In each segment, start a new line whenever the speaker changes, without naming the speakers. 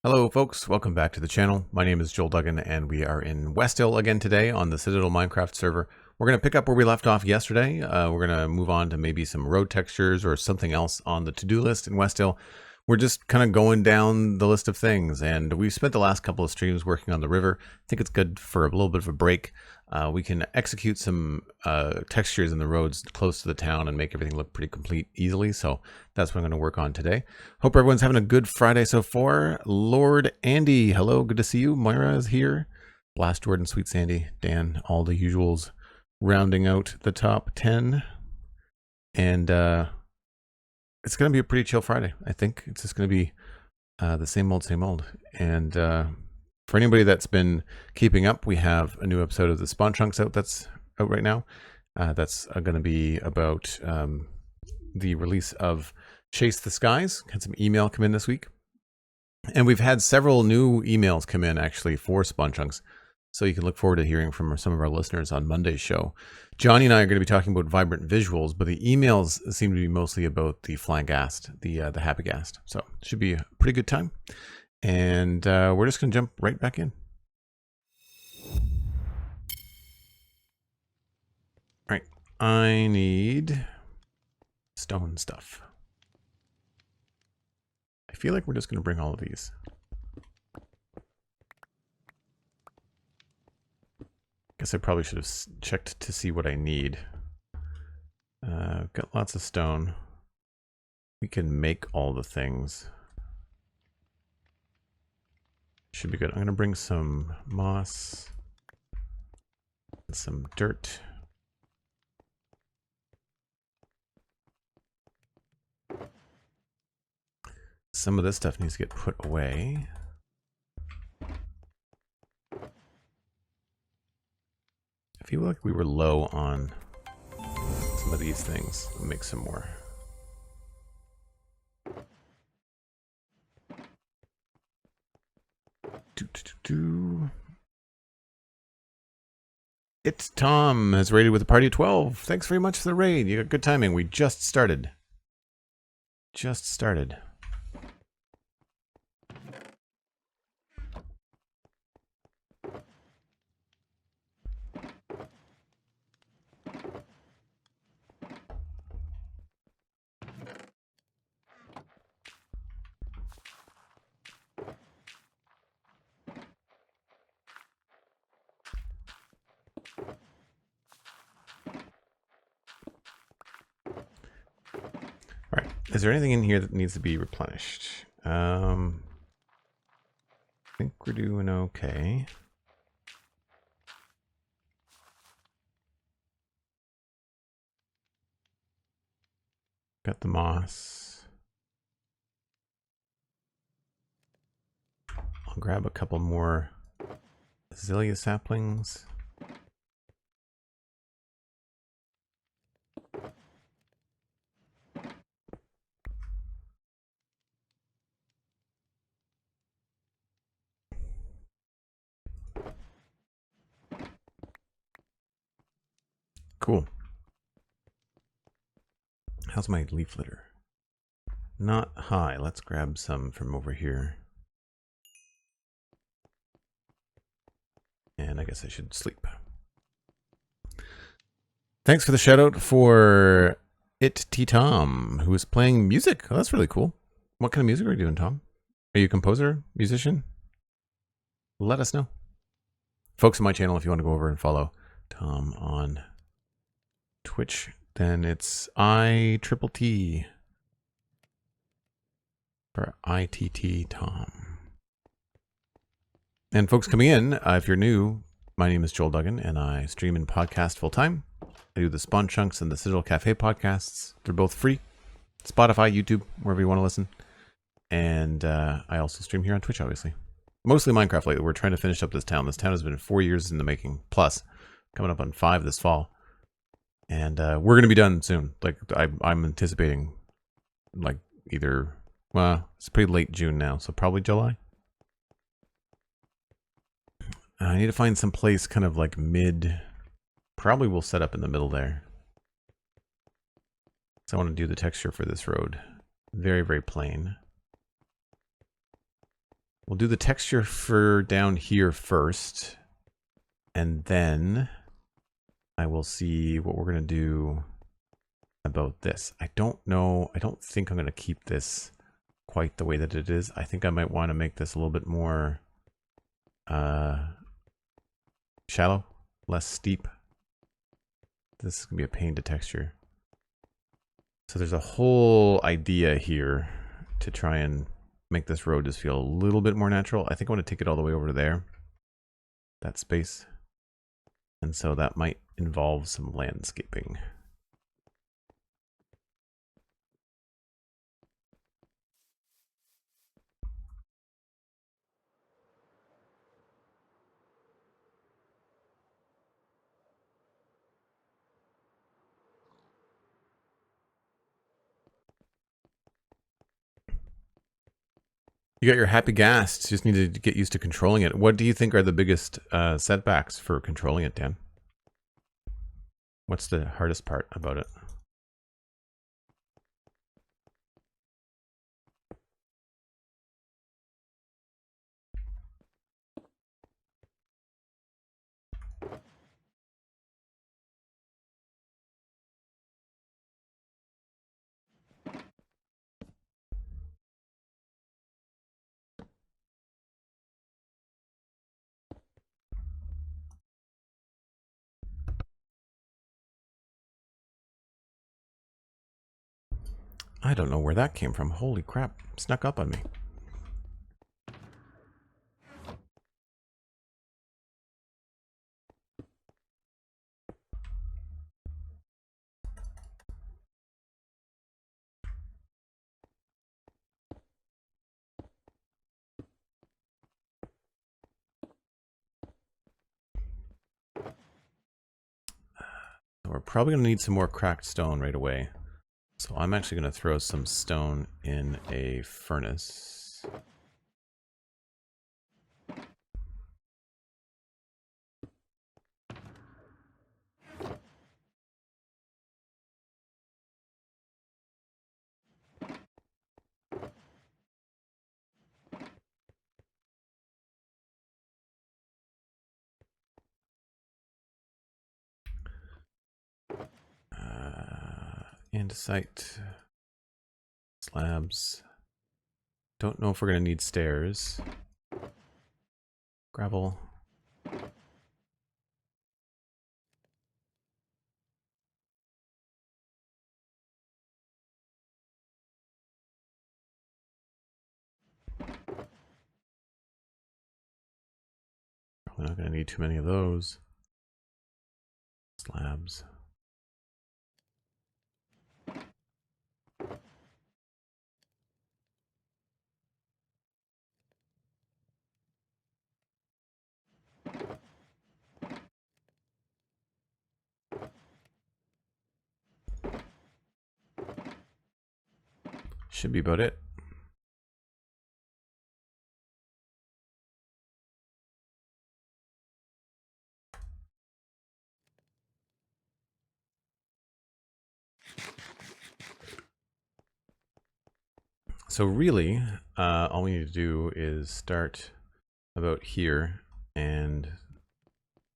Hello folks, welcome back to the channel. My name is Joel Duggan and we are in Westhill again today on the Citadel Minecraft server. We're going to pick up where we left off yesterday. We're going to move on to maybe some road textures or something else on the to-do list in Westhill. We're just kind of going down the list of things, and we've spent the last couple of streams working on the river. I think it's good for a little bit of a break. We can execute some textures in the roads close to the town and make everything look pretty complete easily. So that's what I'm going to work on today. Hope everyone's having a good Friday so far. Lord Andy, hello, good to see you. Moira is here. Blast Jordan, SweetSandi, Dan, all the usuals rounding out the top 10. And it's going to be a pretty chill Friday. I think it's just going to be the same old, same old. And for anybody that's been keeping up, we have a new episode of the Spawn Chunks that's out right now. That's going to be about the release of Chase the Skies. Had some email come in this week. And we've had several new emails come in actually for Spawn Chunks. So you can look forward to hearing from some of our listeners on Monday's show. Johnny and I are going to be talking about vibrant visuals, but the emails seem to be mostly about the flying ghast, the happy ghast. So it should be a pretty good time. And we're just going to jump right back in. All right, I need stone stuff. I feel like we're just going to bring all of these. Guess I probably should have checked to see what I need. Got lots of stone. We can make all the things. Should be good. I'm going to bring some moss, some dirt. Some of this stuff needs to get put away. I feel like we were low on some of these things. We'll make some more. It's Tom has raided with a party of 12. Thanks very much for the raid. You got good timing. We just started. All right. Is there anything in here that needs to be replenished? I think we're doing okay. Got the moss. I'll grab a couple more azalea saplings. Cool. How's my leaf litter? Not high. Let's grab some from over here. And I guess I should sleep. Thanks for the shout out for Tom, who is playing music. Oh, that's really cool. What kind of music are you doing, Tom? Are you a composer, musician? Let us know. Folks on my channel, if you want to go over and follow Tom on Twitch, then it's ITT for ITT Tom. And folks coming in, if you're new, my name is Joel Duggan and I stream and podcast full time. I do the Spawn Chunks and the Citadel Cafe podcasts. They're both free. Spotify, YouTube, wherever you want to listen. And I also stream here on Twitch, obviously. Mostly Minecraft lately. We're trying to finish up this town. This town has been 4 years in the making, plus coming up on 5 this fall. And we're going to be done soon. Like I'm anticipating like either, well, it's pretty late June now, so probably July. I need to find some place kind of like mid, probably we'll set up in the middle there. So I want to do the texture for this road. Very, very plain. We'll do the texture for down here first, and then I will see what we're going to do about this. I don't know. I don't think I'm going to keep this quite the way that it is. I think I might want to make this a little bit more shallow, less steep. This is going to be a pain to texture. So there's a whole idea here to try and make this road just feel a little bit more natural. I think I want to take it all the way over to there, that space. And so that might involve some landscaping. You got your happy gas. Just need to get used to controlling it. What do you think are the biggest setbacks for controlling it, Dan? What's the hardest part about it? I don't know where that came from. Holy crap. Snuck up on me. We're probably going to need some more cracked stone right away. So I'm actually going to throw some stone in a furnace. Andesite. Slabs. Don't know if we're going to need stairs. Gravel. Probably not going to need too many of those. Slabs. Should be about it. So really, all we need to do is start about here and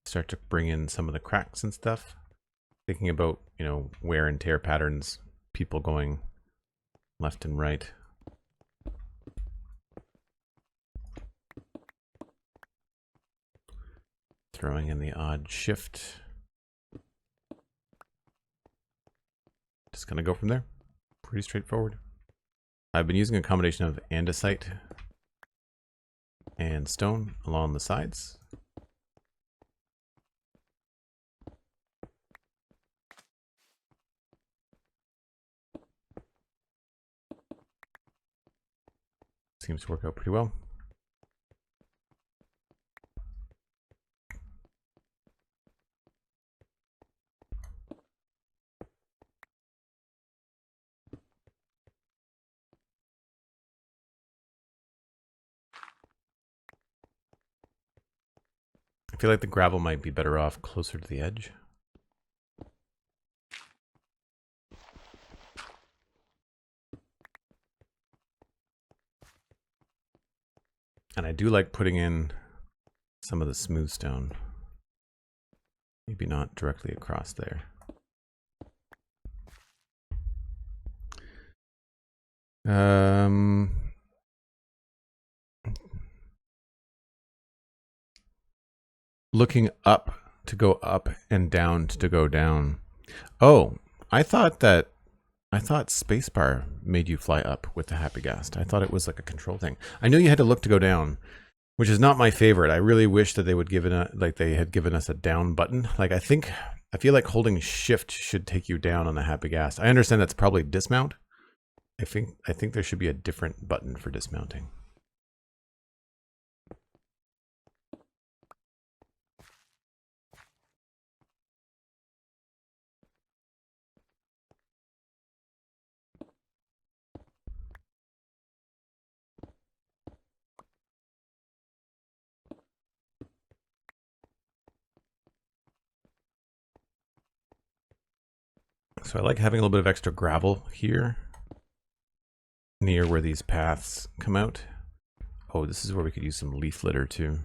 start to bring in some of the cracks and stuff. Thinking about, you know, wear and tear patterns, people going left and right. Throwing in the odd shift. Just gonna go from there. Pretty straightforward. I've been using a combination of andesite and stone along the sides. Seems to work out pretty well. I feel like the gravel might be better off closer to the edge. And I do like putting in some of the smooth stone. Maybe not directly across there. Looking up to go up and down to go down. Oh, I thought spacebar made you fly up with the Happy Ghast. I thought it was like a control thing. I knew you had to look to go down, which is not my favorite. I really wish that they would they had given us a down button. Like I feel like holding shift should take you down on the Happy Ghast. I understand that's probably dismount. I think there should be a different button for dismounting. So I like having a little bit of extra gravel here near where these paths come out. Oh, this is where we could use some leaf litter too.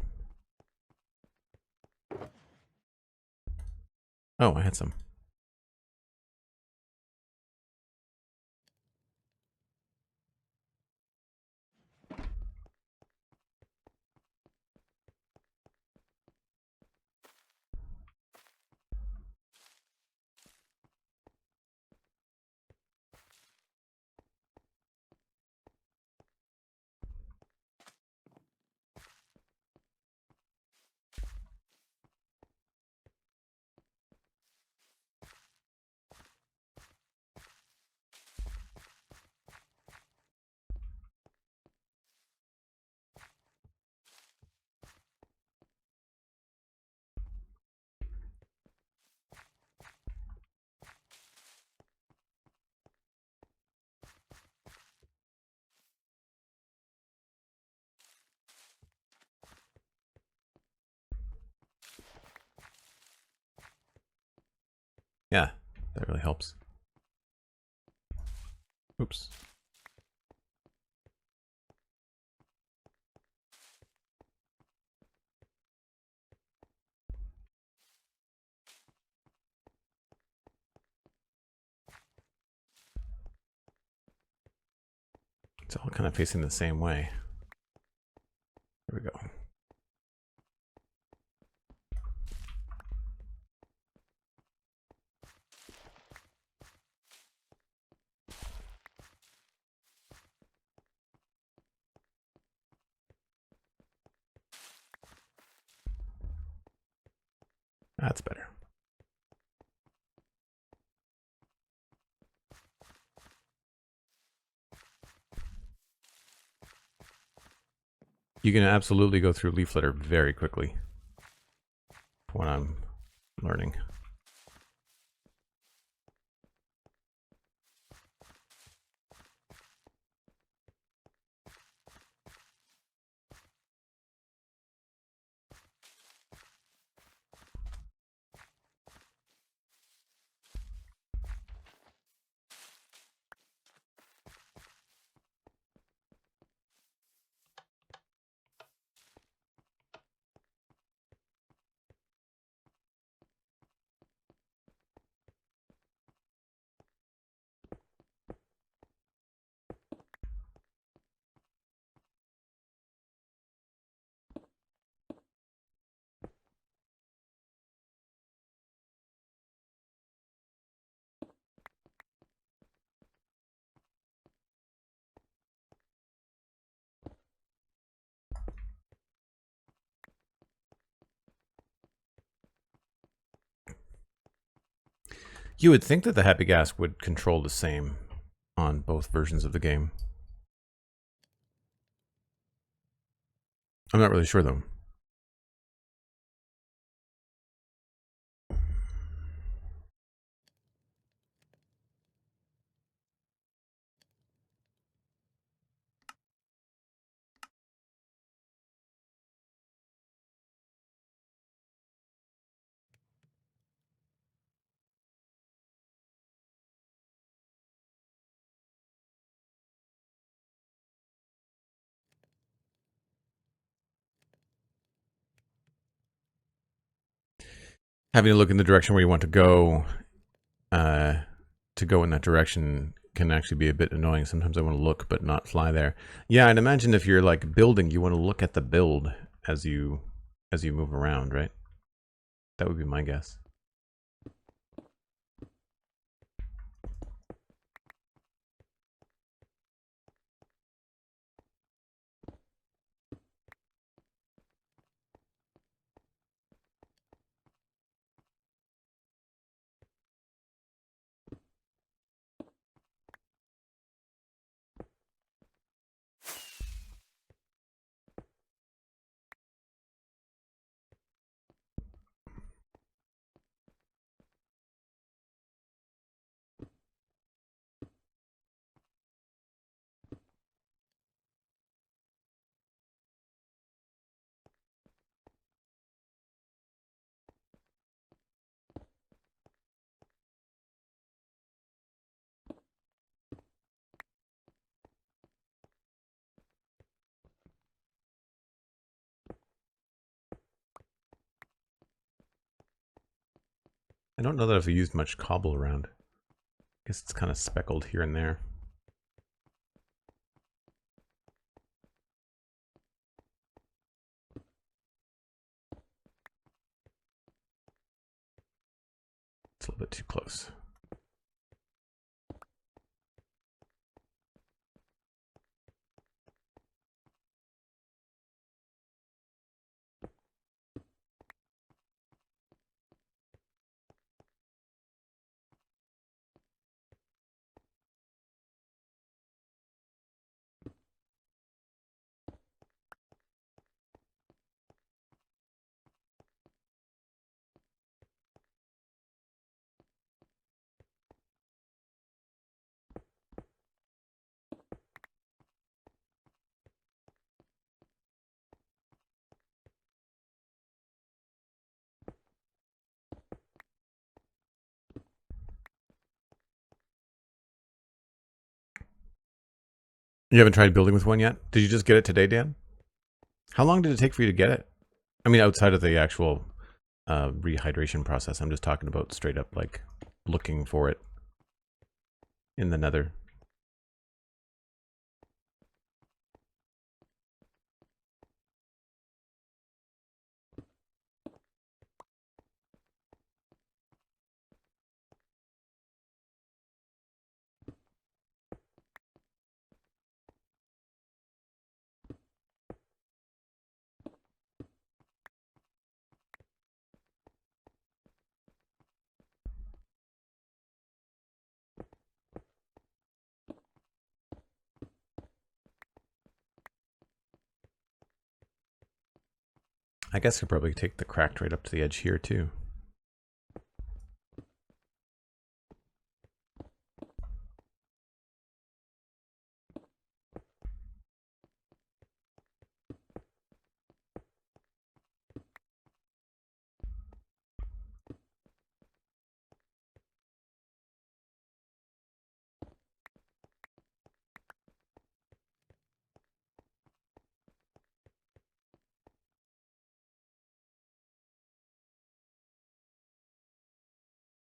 Oh, I had some. Yeah, that really helps. Oops. It's all kind of facing the same way. There we go. That's better. You can absolutely go through leaf litter very quickly. What I'm learning. You would think that the Happy Ghast would control the same on both versions of the game. I'm not really sure though. having to look in the direction where you want to go in that direction can actually be a bit annoying. Sometimes I want to look but not fly there. Yeah, I'd imagine if you're like building, you want to look at the build as you move around, right? That would be my guess. I don't know that I've used much cobble around. I guess it's kind of speckled here and there. It's a little bit too close. You haven't tried building with one yet? Did you just get it today, Dan? How long did it take for you to get it? I mean, outside of the actual rehydration process, I'm just talking about straight up like looking for it in the nether. I guess I could probably take the cracked right up to the edge here too.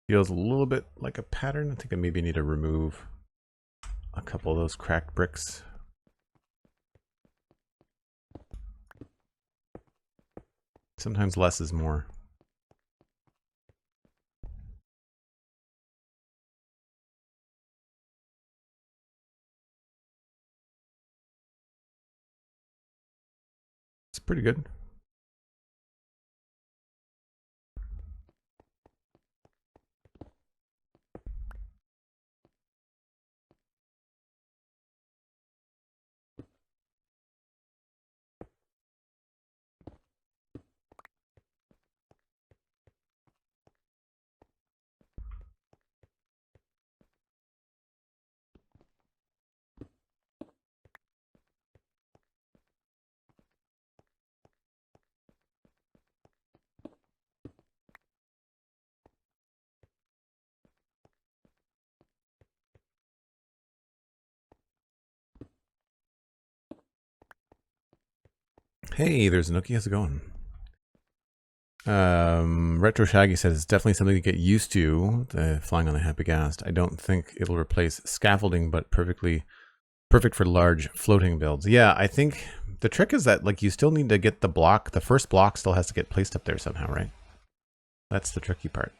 Feels a little bit like a pattern. I think I maybe need to remove a couple of those cracked bricks. Sometimes less is more. It's pretty good. Hey, there's Nookie. How's it going? Retro Shaggy says it's definitely something to get used to, flying on the Happy Gast. I don't think it'll replace scaffolding, but perfect for large floating builds. Yeah, I think the trick is that like you still need to get the block. The first block still has to get placed up there somehow, right? That's the tricky part.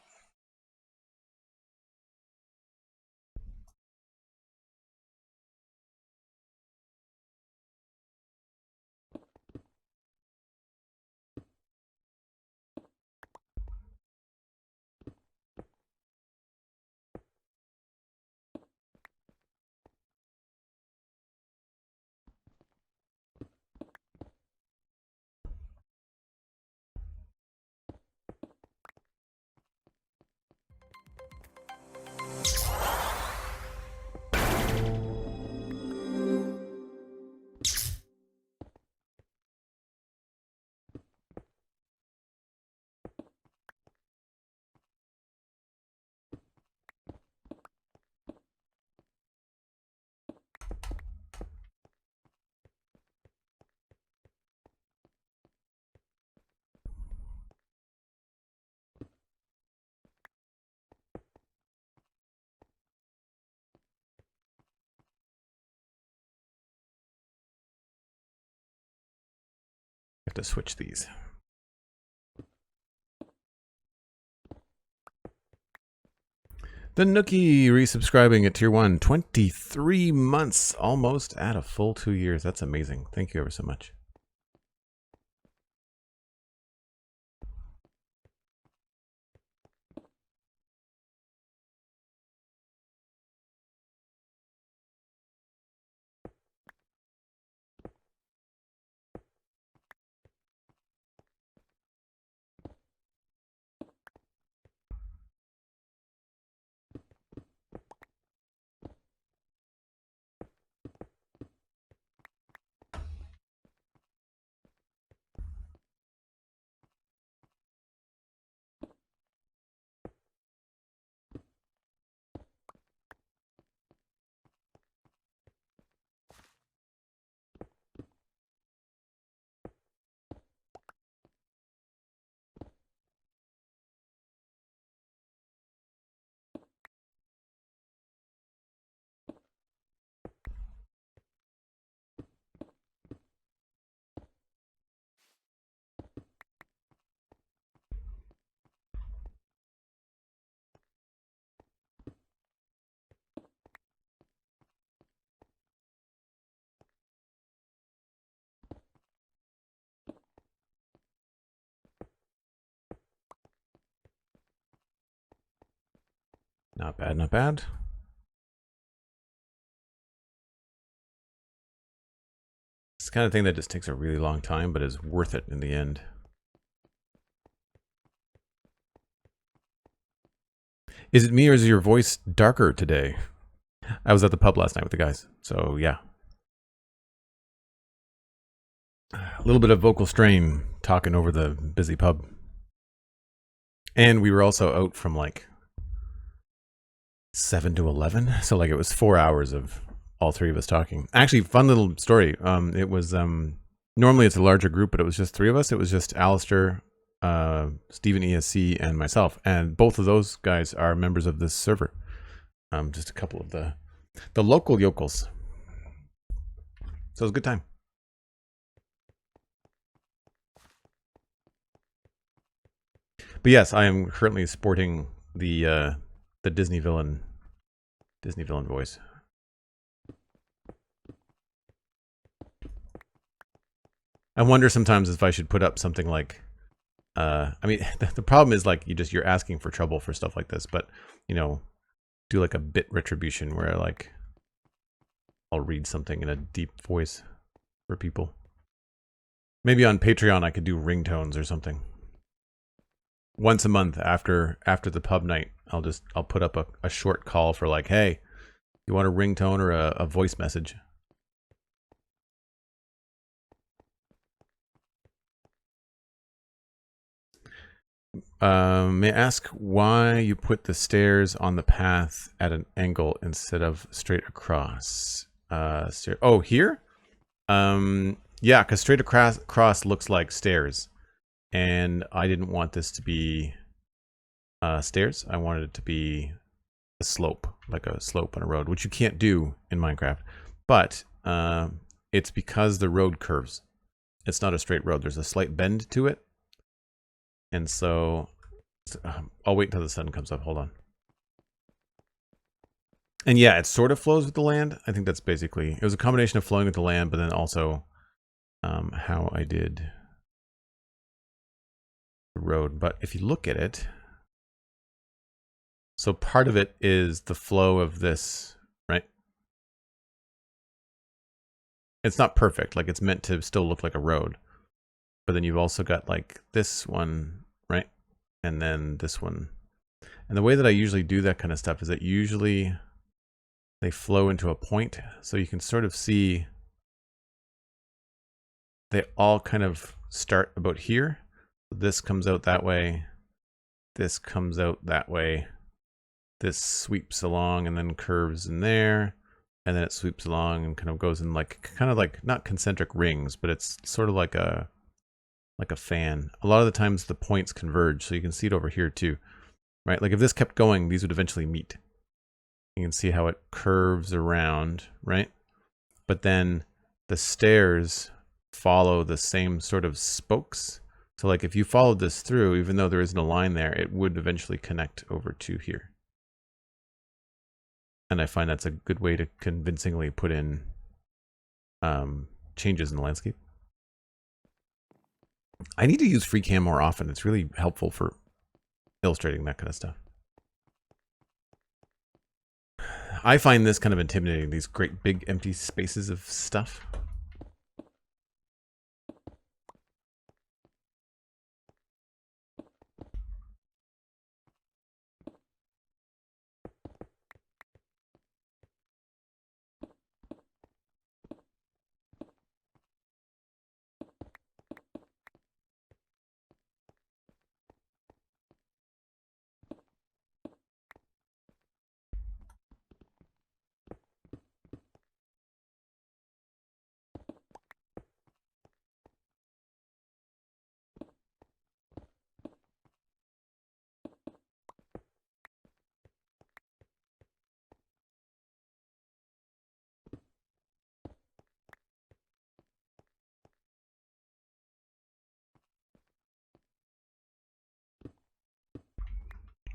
Have to switch these. The Nookie resubscribing at tier 1, 23 months, almost at a full 2 years. That's amazing. Thank you ever so much. Not bad, not bad. It's the kind of thing that just takes a really long time, but is worth it in the end. Is it me or is your voice darker today? I was at the pub last night with the guys, so yeah. A little bit of vocal strain talking over the busy pub. And we were also out from like 7 to 11. So like it was 4 hours of all three of us talking. Actually, fun little story. It was, normally it's a larger group, but it was just three of us. It was just Alistair, Stephen ESC, and myself. And both of those guys are members of this server. Just a couple of the local yokels. So it was a good time. But yes, I am currently sporting the Disney villain voice. I wonder sometimes if I should put up something like, I mean, the problem is like you're asking for trouble for stuff like this, but you know, do like a bit retribution where like I'll read something in a deep voice for people. Maybe on Patreon I could do ringtones or something. Once a month after the pub night, I'll put up a short call for like, hey, you want a ringtone or a voice message? May I ask why you put the stairs on the path at an angle instead of straight across? Oh, here? Yeah, because straight across looks like stairs. and I didn't want this to be stairs. I wanted it to be a slope, like a slope on a road, which you can't do in Minecraft. But it's because the road curves. It's not a straight road. There's a slight bend to it. And so I'll wait until the sun comes up. Hold on. And yeah, it sort of flows with the land. I think that's basically, it was a combination of flowing with the land, but then also how I did the road. But if you look at it, so part of it is the flow of this, right? It's not perfect. Like, it's meant to still look like a road. But then you've also got like this one, right? And then this one. And the way that I usually do that kind of stuff is that usually they flow into a point. So you can sort of see they all kind of start about here. This comes out that way. This comes out that way. This sweeps along and then curves in there. And then it sweeps along and kind of goes in like, kind of like, not concentric rings, but it's sort of like a fan. A lot of the times the points converge. So you can see it over here too, right? Like if this kept going, these would eventually meet. You can see how it curves around, right? But then the stairs follow the same sort of spokes. So like if you followed this through, even though there isn't a line there, it would eventually connect over to here. And I find that's a good way to convincingly put in changes in the landscape. I need to use FreeCam more often. It's really helpful for illustrating that kind of stuff. I find this kind of intimidating, these great big empty spaces of stuff.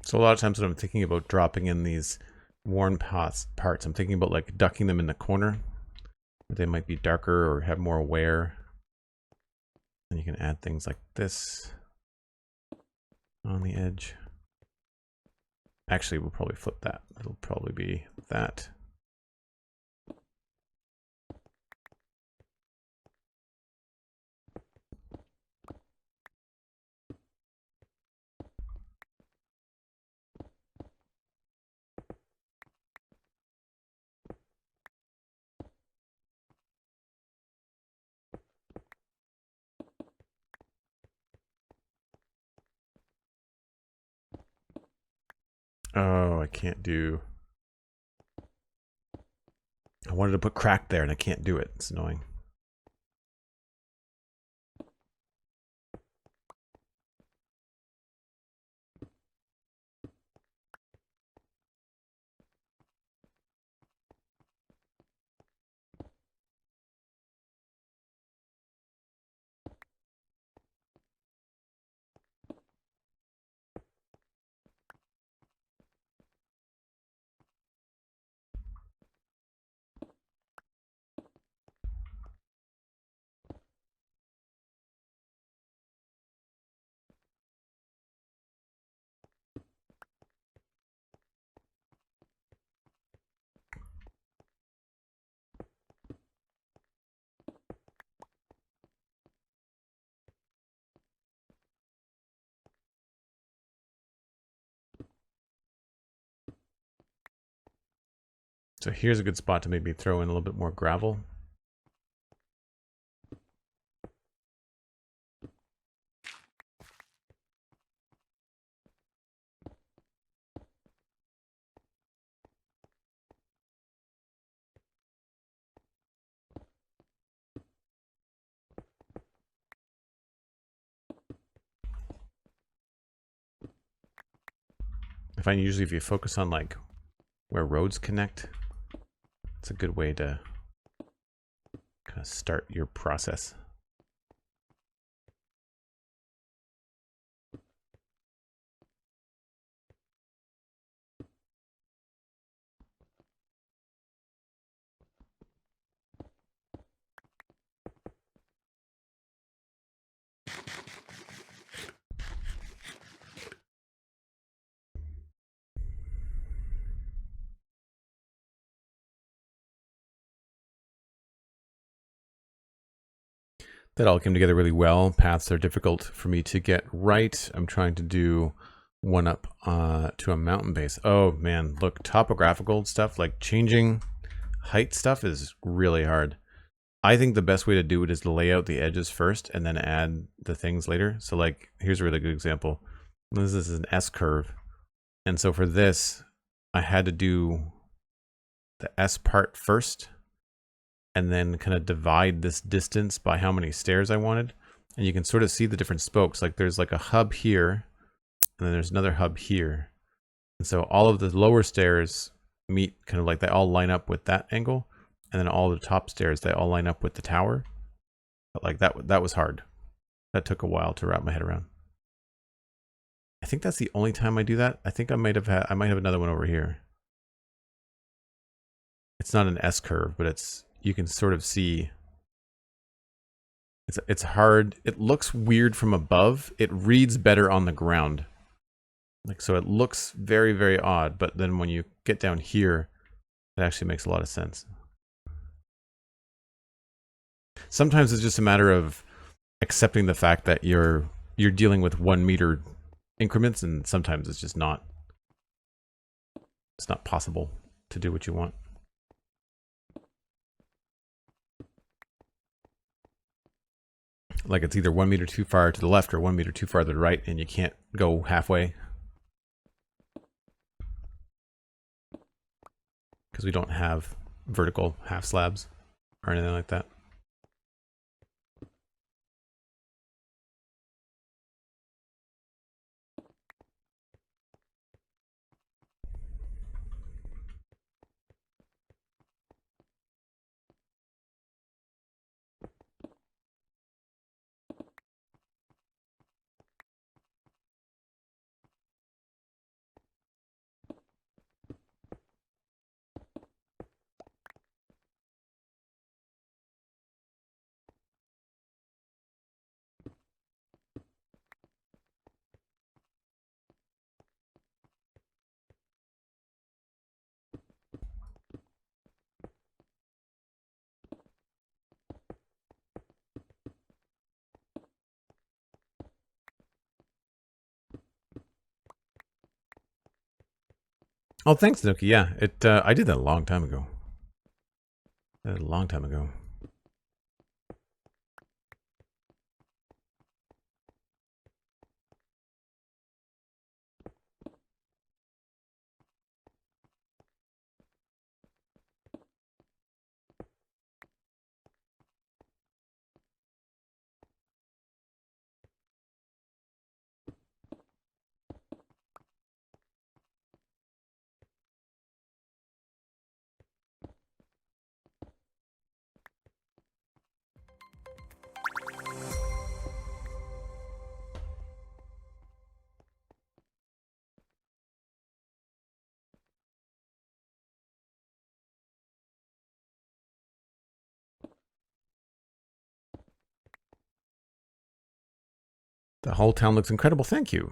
So a lot of times when I'm thinking about dropping in these worn parts, I'm thinking about like ducking them in the corner. They might be darker or have more wear. And you can add things like this on the edge. Actually, we'll probably flip that. It'll probably be that. Oh, I can't do... I wanted to put crack there and I can't do it. It's annoying. So here's a good spot to maybe throw in a little bit more gravel. I find usually if you focus on like where roads connect, it's a good way to kind of start your process. That all came together really well. Paths are difficult for me to get right. I'm trying to do one up to a mountain base. Oh man, look, topographical stuff, like changing height stuff is really hard. I think the best way to do it is to lay out the edges first and then add the things later. So like, here's a really good example. This is an S curve. And so for this, I had to do the S part first, and then kind of divide this distance by how many stairs I wanted. And you can sort of see the different spokes. Like there's like a hub here, and then there's another hub here. And so all of the lower stairs meet kind of like they all line up with that angle. And then all the top stairs, they all line up with the tower. But like that was hard. That took a while to wrap my head around. I think that's the only time I do that. I think I might have another one over here. It's not an S curve, but you can sort of see it's hard. It looks weird from above. It reads better on the ground. Like, so it looks very, very odd, but then when you get down here, it actually makes a lot of sense. Sometimes it's just a matter of accepting the fact that you're dealing with 1 meter increments, and sometimes it's just not possible to do what you want. Like it's either 1 meter too far to the left or 1 meter too far to the right, and you can't go halfway. Because we don't have vertical half slabs or anything like that. Oh, thanks, Nuki. Yeah, I did that a long time ago. The whole town looks incredible. Thank you.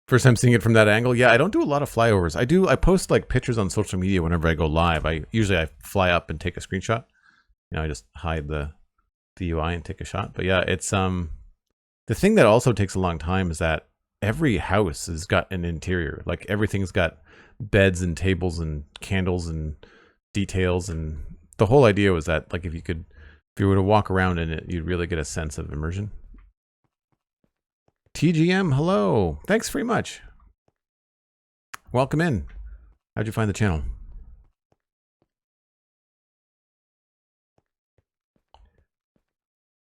First time seeing it from that angle. Yeah, I don't do a lot of flyovers. I post like pictures on social media whenever I go live. Usually I fly up and take a screenshot. You know, I just hide the UI and take a shot. But yeah, it's the thing that also takes a long time is that every house has got an interior. Like everything's got beds and tables and candles and details, and the whole idea was that like if you were to walk around in it, you'd really get a sense of immersion. TGM, hello. Thanks very much. Welcome in. How'd you find the channel?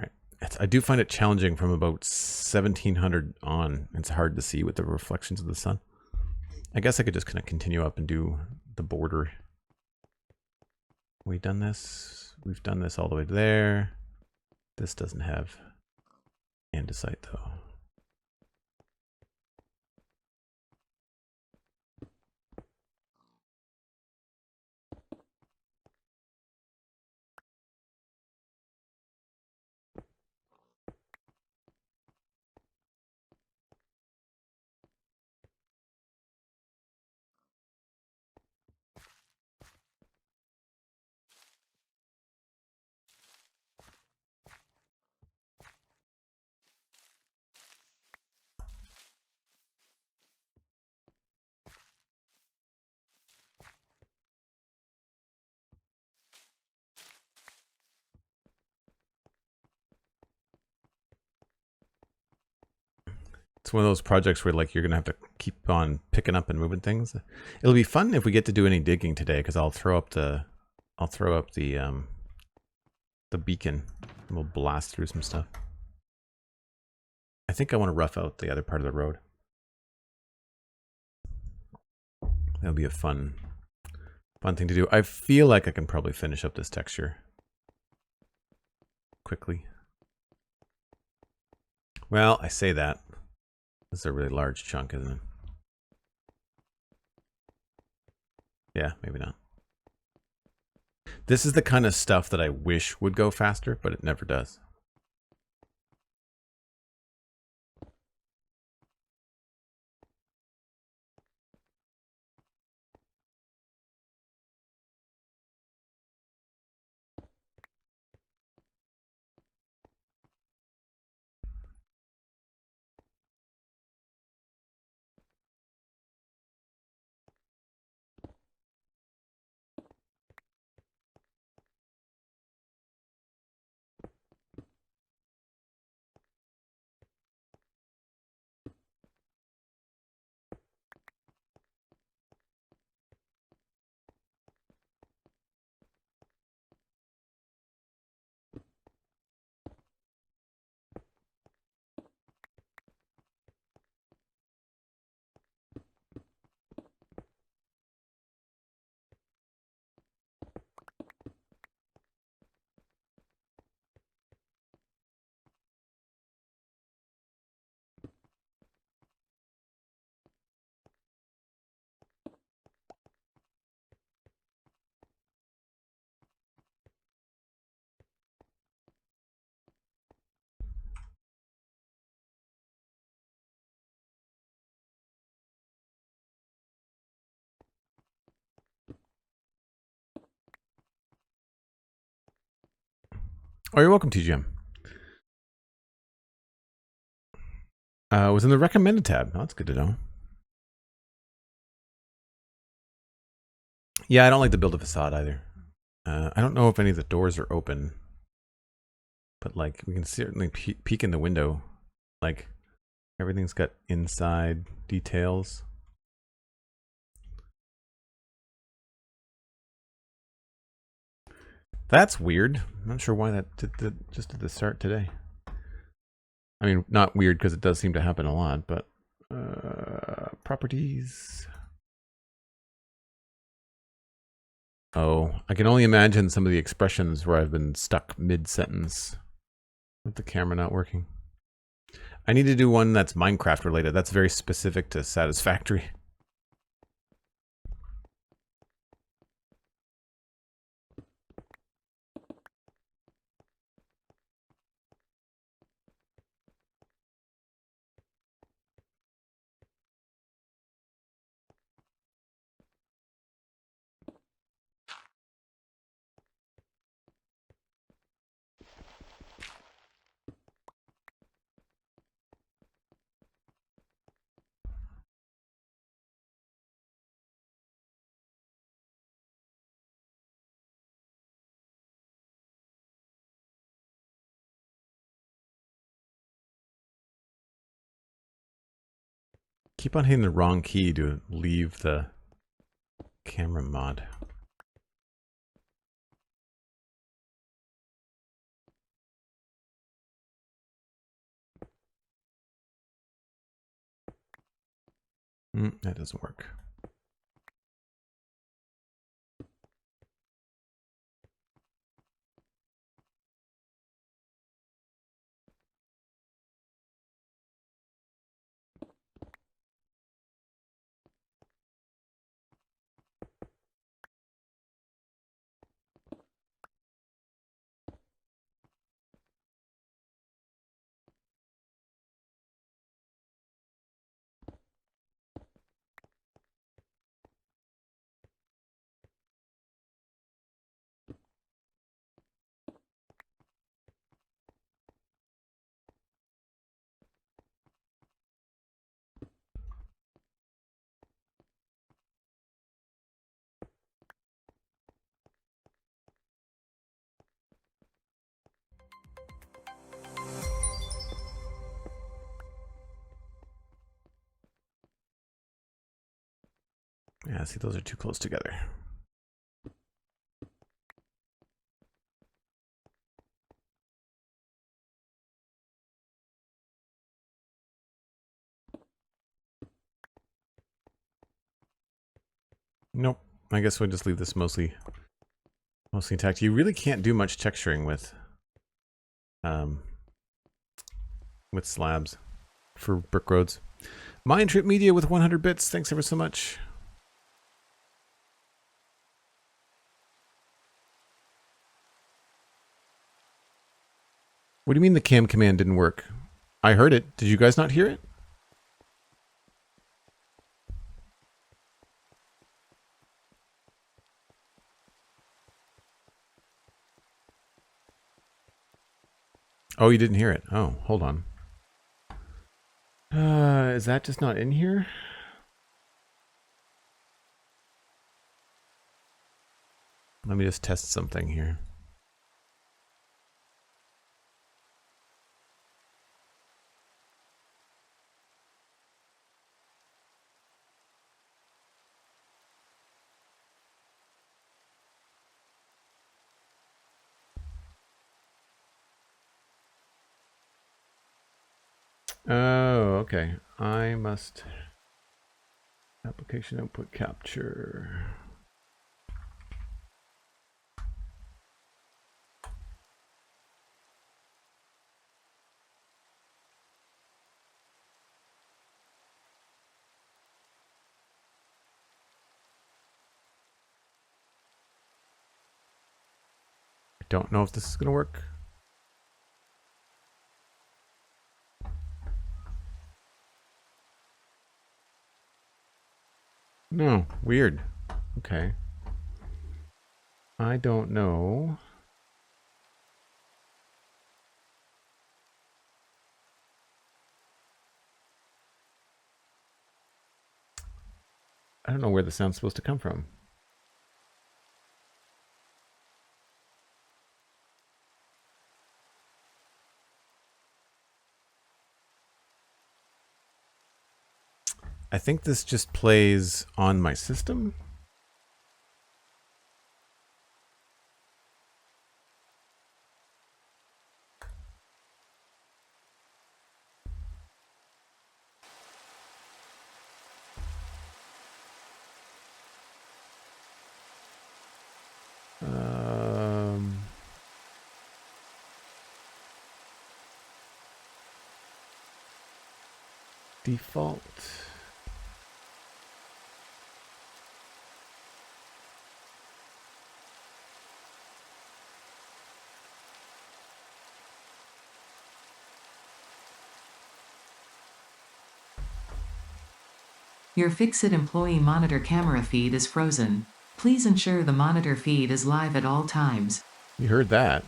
All right. I do find it challenging from about 1700 on. It's hard to see with the reflections of the sun. I guess I could just kind of continue up and do the border. We've done this. We've done this all the way there. This doesn't have andesite though. It's one of those projects where like you're gonna have to keep on picking up and moving things. It'll be fun if we get to do any digging today, because I'll throw up the beacon and we'll blast through some stuff. I think I want to rough out the other part of the road. That'll be a fun thing to do. I feel like I can probably finish up this texture quickly. Well, I say that. This is a really large chunk, isn't it? Yeah, maybe not. This is the kind of stuff that I wish would go faster, but it never does. Oh, you're welcome, TGM. It was in the recommended tab. Oh, that's good to know. Yeah, I don't like to build a facade either. I don't know if any of the doors are open, but like we can certainly peek in the window. Like everything's got inside details. That's weird. I'm not sure why that just at the start today. I mean, not weird because it does seem to happen a lot, but properties. Oh, I can only imagine some of the expressions where I've been stuck mid-sentence with the camera not working. I need to do one that's Minecraft related. That's very specific to Satisfactory. Keep on hitting the wrong key to leave the camera mod. That doesn't work. Yeah, see, those are too close together. Nope. I guess we'll just leave this mostly intact. You really can't do much texturing with slabs for brick roads. MindTripMedia with 100 bits. Thanks ever so much. What do you mean the cam command didn't work? I heard it. Did you guys not hear it? Oh, you didn't hear it. Oh, hold on. Is that just not in here? Let me just test something here. Oh, okay. I must application output capture. I don't know if this is going to work. No, weird. Okay. I don't know. I don't know where the sound's supposed to come from. I think this just plays on my system. Default.
Your Fixit employee monitor camera feed is frozen. Please ensure the monitor feed is live at all times.
You heard that.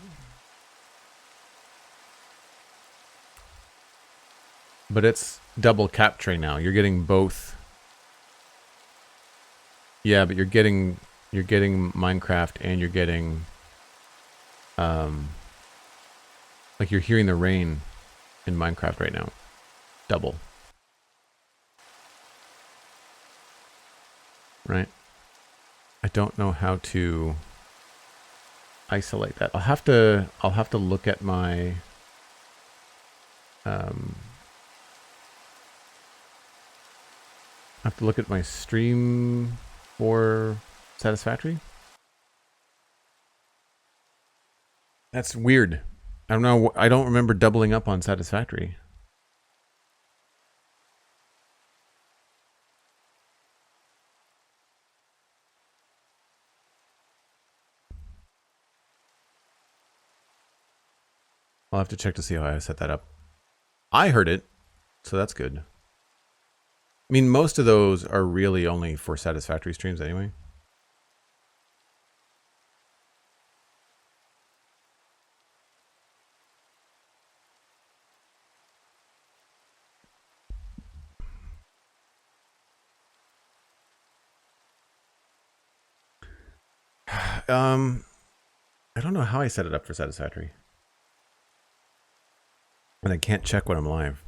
But it's double capturing now. You're getting both. Yeah, but you're getting Minecraft and you're getting like you're hearing the rain in Minecraft right now. Double. Right? I don't know how to isolate that. I'll have to look at my I have to look at my stream for Satisfactory. That's weird. I don't know. I don't remember doubling up on Satisfactory. I'll have to check to see how I set that up. I heard it, so that's good. I mean, most of those are really only for Satisfactory streams anyway. I don't know how I set it up for Satisfactory. And I can't check when I'm live.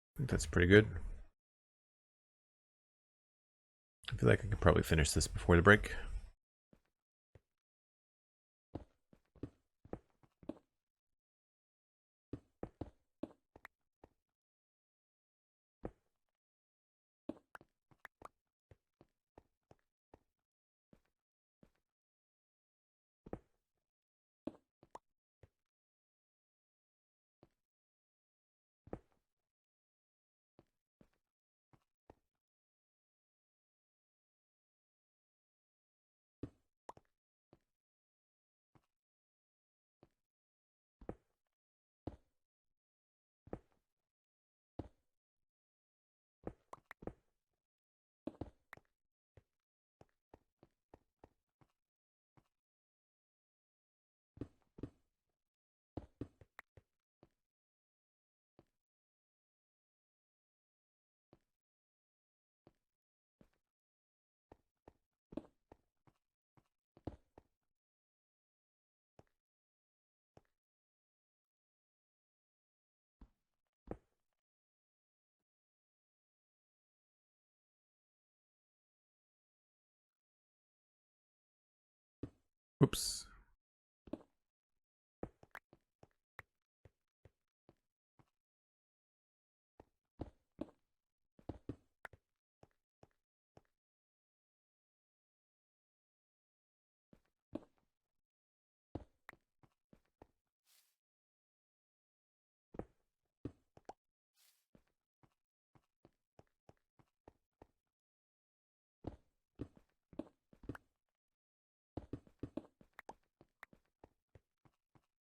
I think that's pretty good. I feel like I could probably finish this before the break. Oops.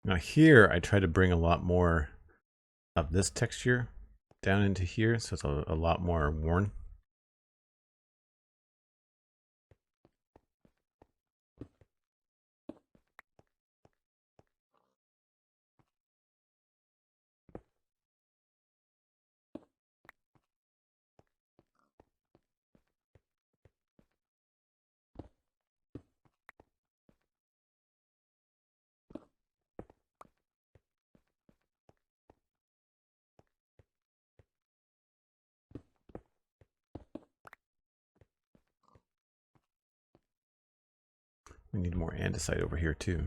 Now here, I try to bring a lot more of this texture down into here, so it's a lot more worn. We need more andesite over here too.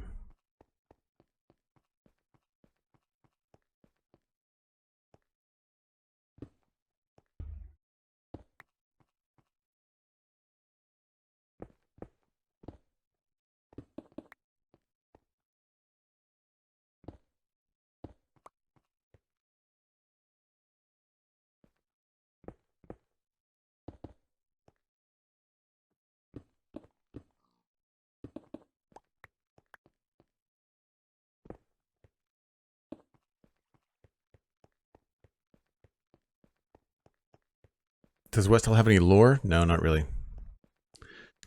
Does Westhill have any lore? No, not really.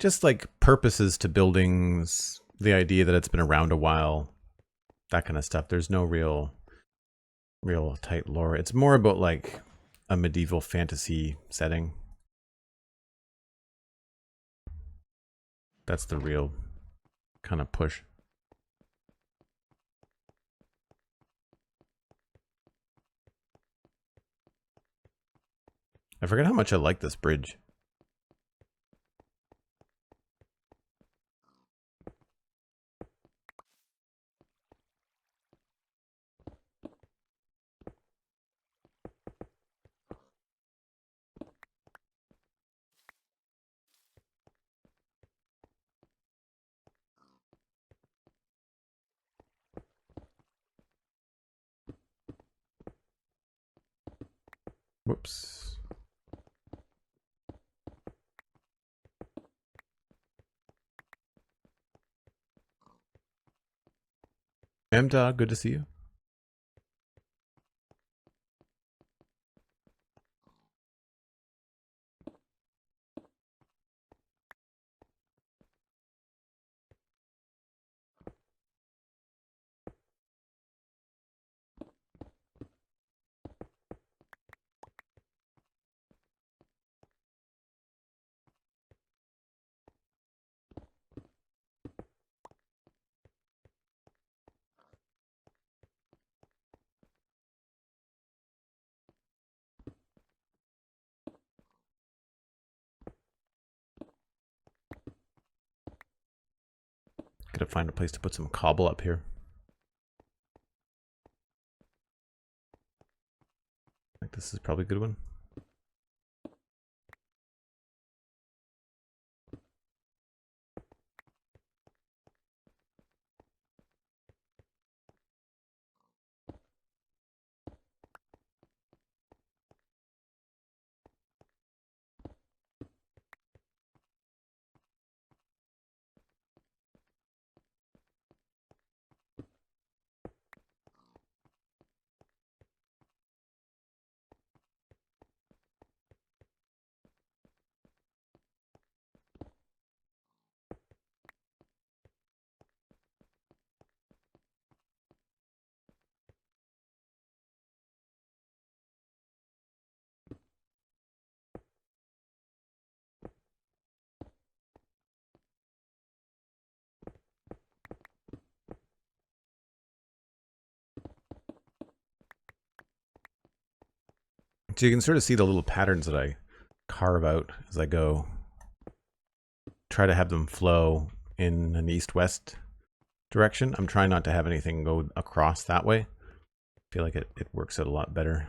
Just like purposes to buildings, the idea that it's been around a while, that kind of stuff. There's no real tight lore. It's more about like a medieval fantasy setting. That's the real kind of push. I forget how much I like this bridge. Whoops. M-Dog, good to see you. Gotta find a place to put some cobble up here. I think this is probably a good one. So you can sort of see the little patterns that I carve out as I go. Try to have them flow in an east-west direction. I'm trying not to have anything go across that way. I feel like it works out a lot better.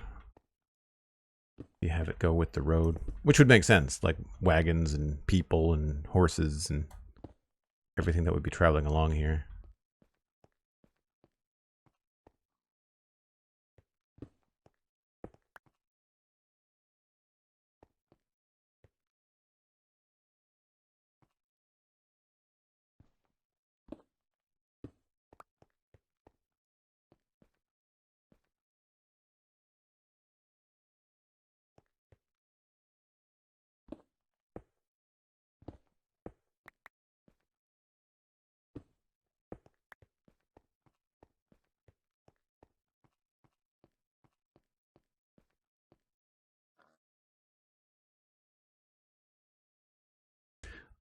You have it go with the road, which would make sense, like wagons and people and horses and everything that would be traveling along here.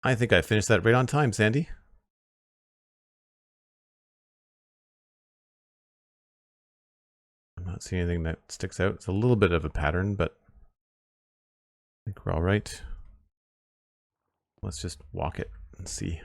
I think I finished that right on time, Sandy. I'm not seeing anything that sticks out. It's a little bit of a pattern, but I think we're all right. Let's just walk it and see.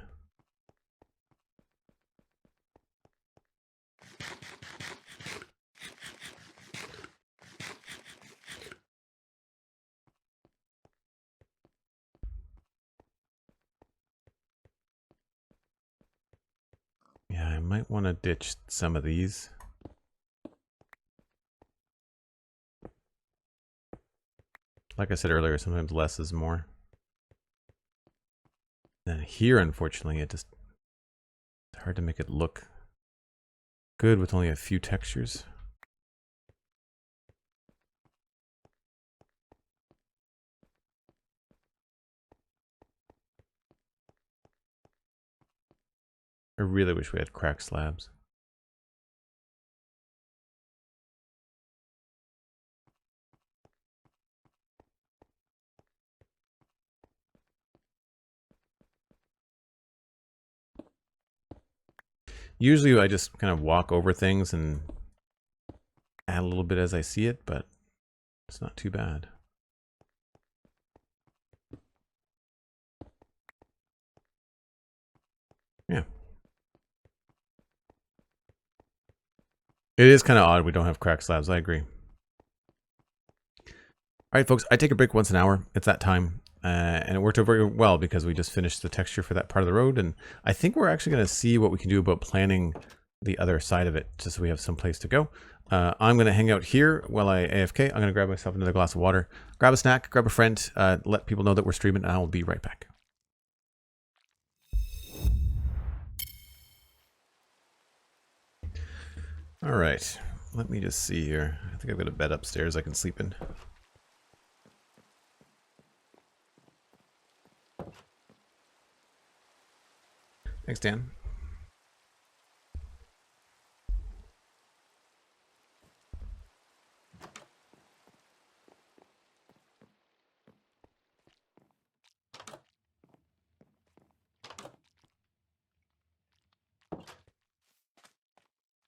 Yeah, I might want to ditch some of these. Like I said earlier, sometimes less is more. And here, unfortunately, it's hard to make it look good with only a few textures. really wish we had cracked slabs. Usually I just kind of walk over things and add a little bit as I see it, but it's not too bad. Yeah. It is kind of odd we don't have cracked slabs. I agree. All right, folks, I take a break once an hour. It's that time. And it worked out very well because we just finished the texture for that part of the road. And I think we're actually going to see what we can do about planning the other side of it, just so we have some place to go. I'm going to hang out here while I AFK. I'm going to grab myself another glass of water, grab a snack, grab a friend, let people know that we're streaming, and I will be right back. All right, let me just see here. I think I've got a bed upstairs I can sleep in. Thanks, Dan.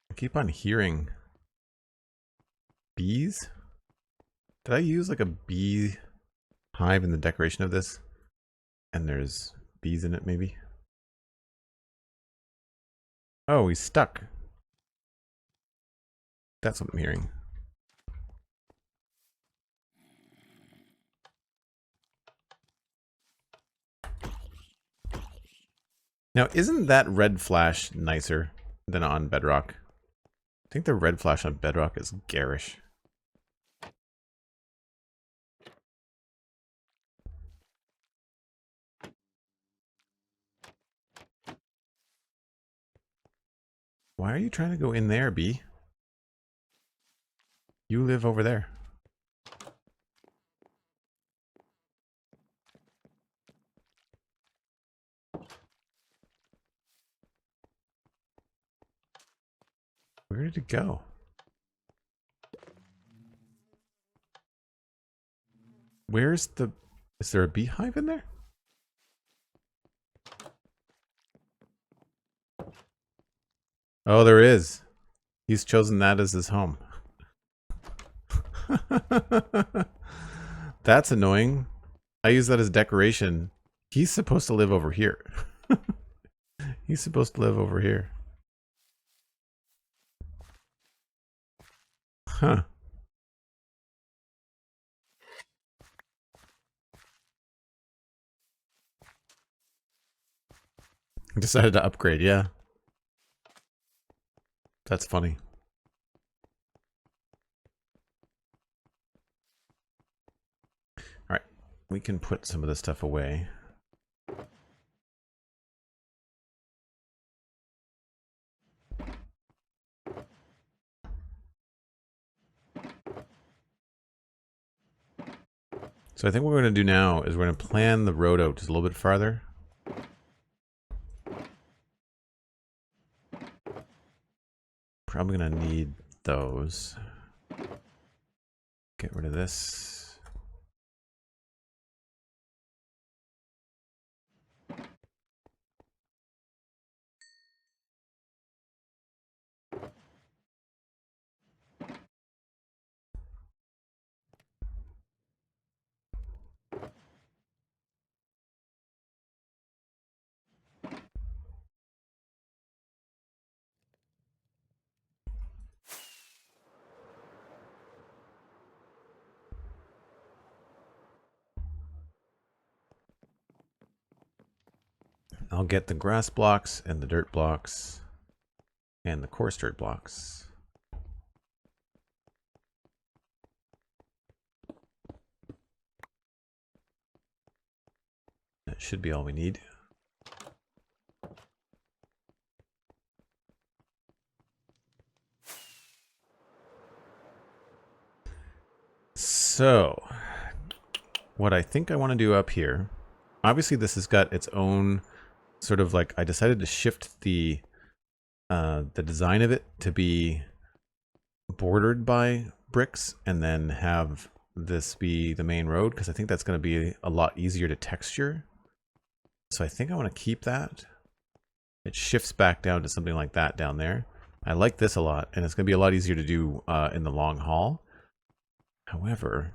I keep on hearing bees. Did I use like a bee hive in the decoration of this? And there's bees in it, maybe? Oh, he's stuck. That's what I'm hearing. Now, isn't that red flash nicer than on Bedrock? I think the red flash on Bedrock is garish. Why are you trying to go in there, bee? You live over there. Where did it go? Where's the... Is there a beehive in there? Oh, there is. He's chosen that as his home. That's annoying. I use that as decoration. He's supposed to live over here. He's supposed to live over here. Huh. Decided to upgrade, yeah. That's funny. Alright, we can put some of this stuff away. So I think what we're going to do now is we're going to plan the road out just a little bit farther. Probably going to need those. Get rid of this. I'll get the grass blocks and the dirt blocks and the coarse dirt blocks. That should be all we need. So, what I think I want to do up here, obviously this has got its own sort of like I decided to shift the design of it to be bordered by bricks and then have this be the main road, because I think that's going to be a lot easier to texture. So I think I want to keep that. It shifts back down to something like that down there. I like this a lot, and it's going to be a lot easier to do in the long haul. However,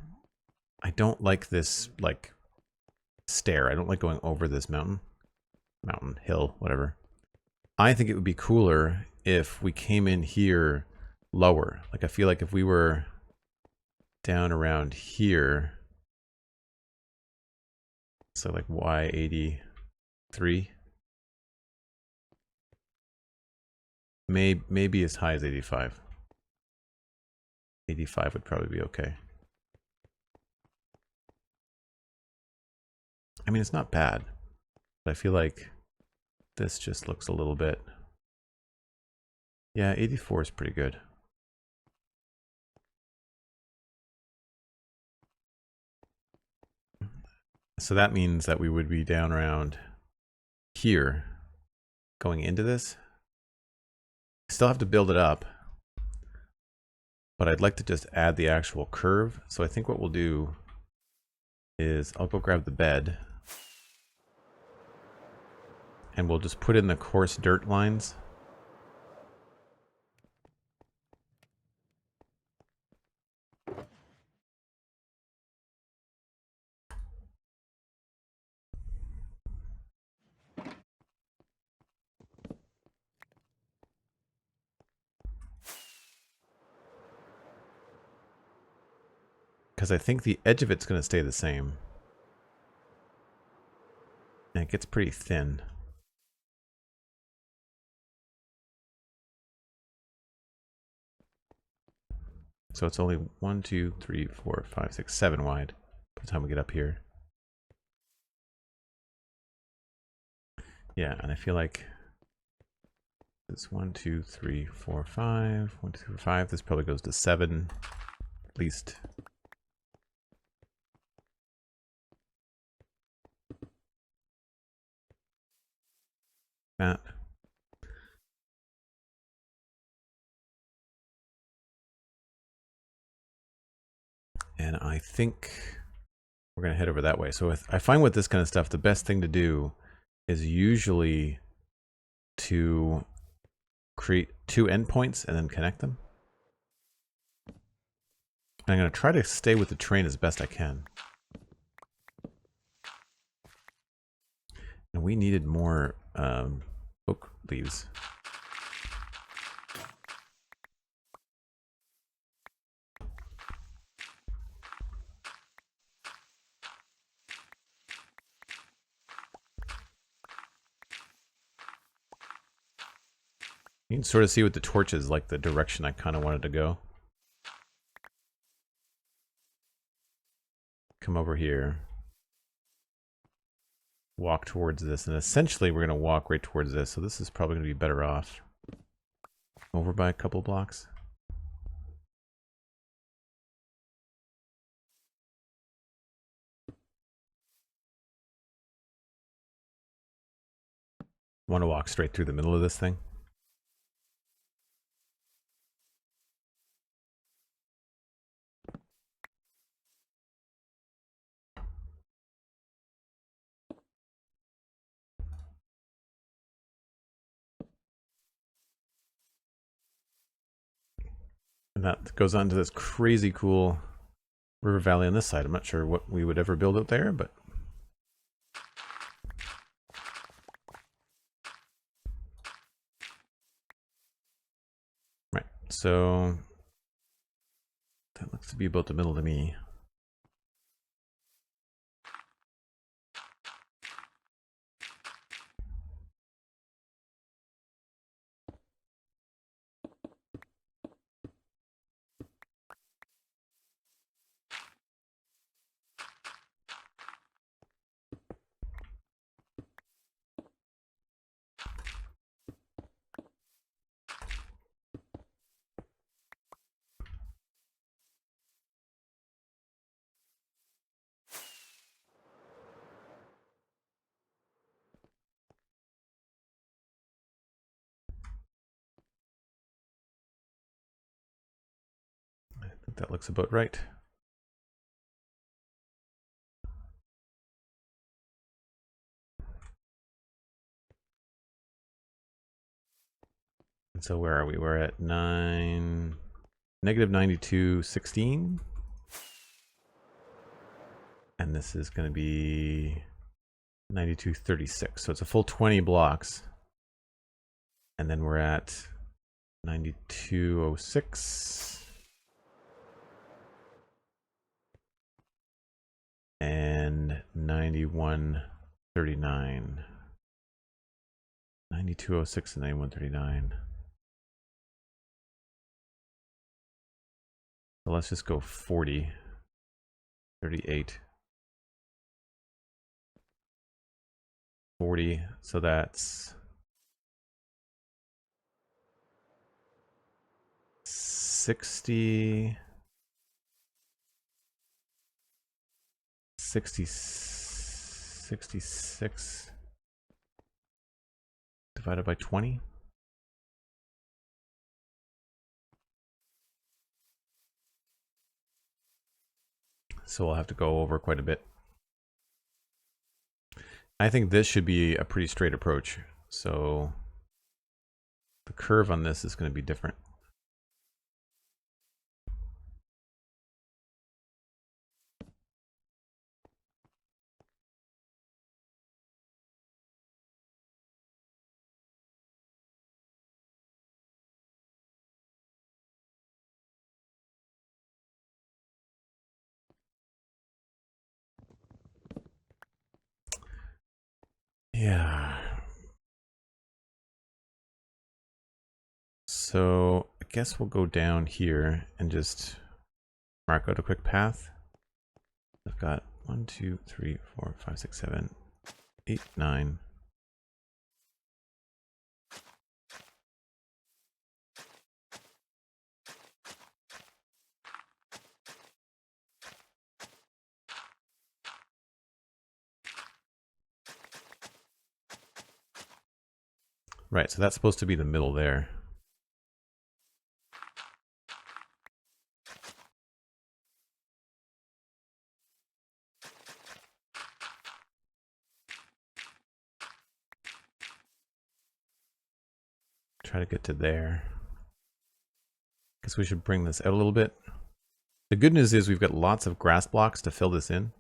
I don't like this like stair. I don't like going over this mountain, hill, whatever. I think it would be cooler if we came in here lower. Like I feel like if we were down around here, so like Y83, maybe as high as 85. 85 would probably be okay. I mean, it's not bad, but I feel like this just looks a little bit. Yeah, 84 is pretty good. So that means that we would be down around here going into this. Still have to build it up, but I'd like to just add the actual curve. So I think what we'll do is I'll go grab the bed and we'll just put in the coarse dirt lines. Because I think the edge of it's going to stay the same. And it gets pretty thin. So it's only 1, 2, 3, 4, 5, 6, 7 wide by the time we get up here. Yeah, and I feel like it's 1, 2, 3, 4, 5. 1, 2, 3, 4, 5. This probably goes to 7 at least. That. And I think we're going to head over that way. So I find with this kind of stuff, the best thing to do is usually to create 2 endpoints and then connect them. And I'm going to try to stay with the terrain as best I can. And we needed more oak leaves. You can sort of see with the torches like the direction I kind of wanted to go. Come over here. Walk towards this, and essentially we're going to walk right towards this, so this is probably going to be better off over by a couple blocks. Want to walk straight through the middle of this thing. And that goes on to this crazy cool river valley on this side. I'm not sure what we would ever build out there, but right. So that looks to be about the middle to me. think that looks about right. And so where are we? We're at negative 92.16. And this is going to be 92.36. So it's a full 20 blocks. And then we're at 92.06. And 91.39. 92.06 and 91.39. So let's just go 40. 38. 40. So that's 60. 66 divided by 20. So we'll have to go over quite a bit. I think this should be a pretty straight approach. So the curve on this is going to be different. Yeah. So I guess we'll go down here and just mark out a quick path. I've got 1, 2, 3, 4, 5, 6, 7, 8, 9. Right, so that's supposed to be the middle there. Try to get to there. Guess we should bring this out a little bit. The good news is we've got lots of grass blocks to fill this in.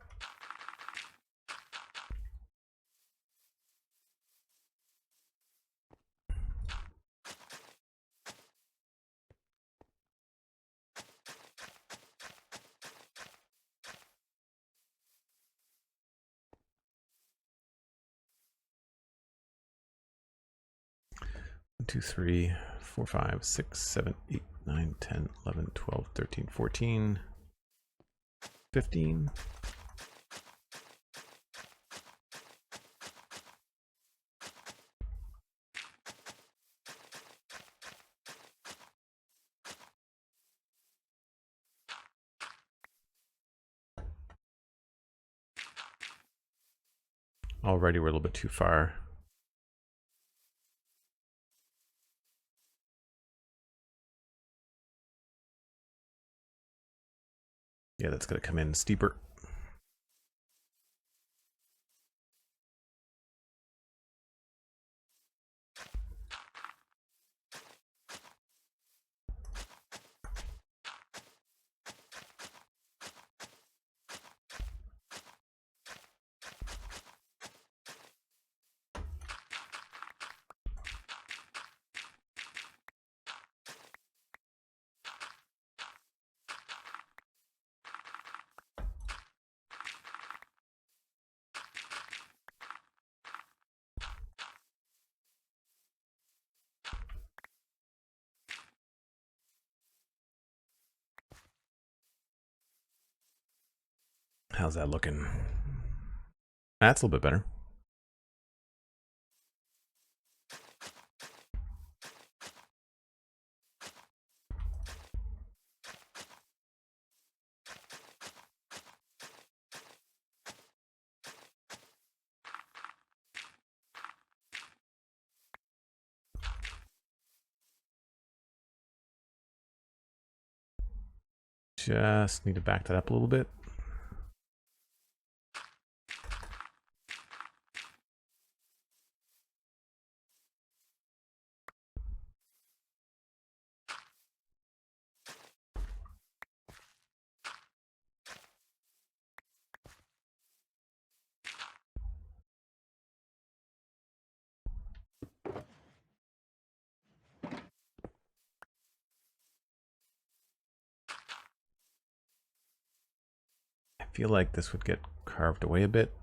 One, 2, 3, 4, 5, 6, 7, 8, 9, 10, 11, 12, 13, 14, 15. Already we're a little bit too far. Yeah, that's going to come in steeper. How's that looking? That's a little bit better. Just need to back that up a little bit. I feel like this would get carved away a bit.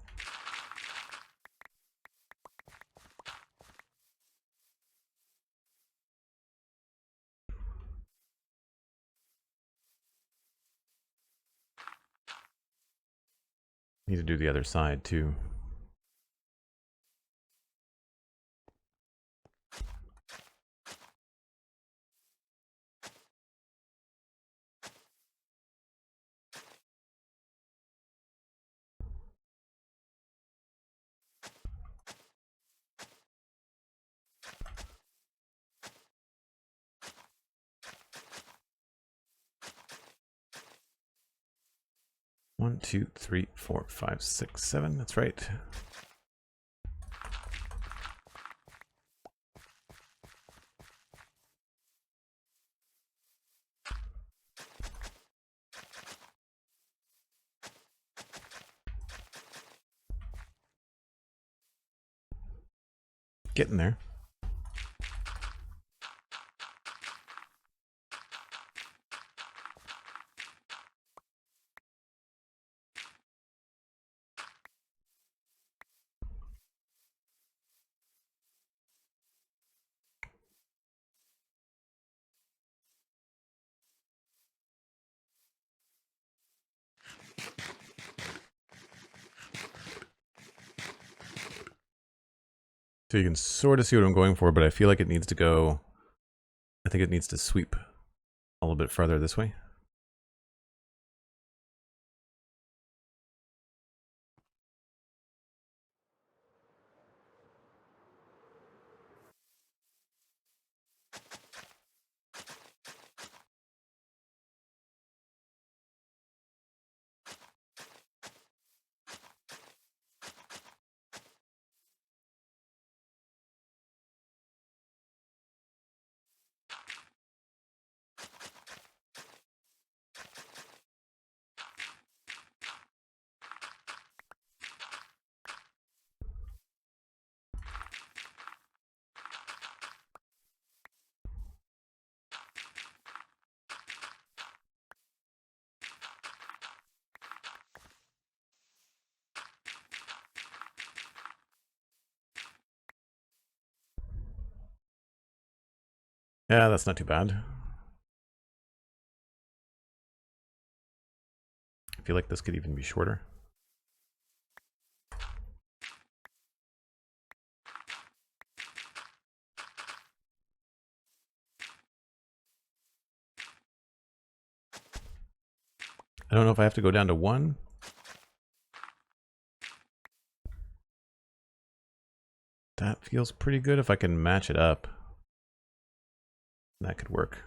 Need to do the other side too. One, two, three, four, five, six, seven. That's right. Getting there. So you can sort of see what I'm going for, but I feel like it needs to go, I think it needs to sweep a little bit farther this way. Yeah, that's not too bad. I feel like this could even be shorter. I don't know if I have to go down to 1. That feels pretty good. If I can match it up, that could work.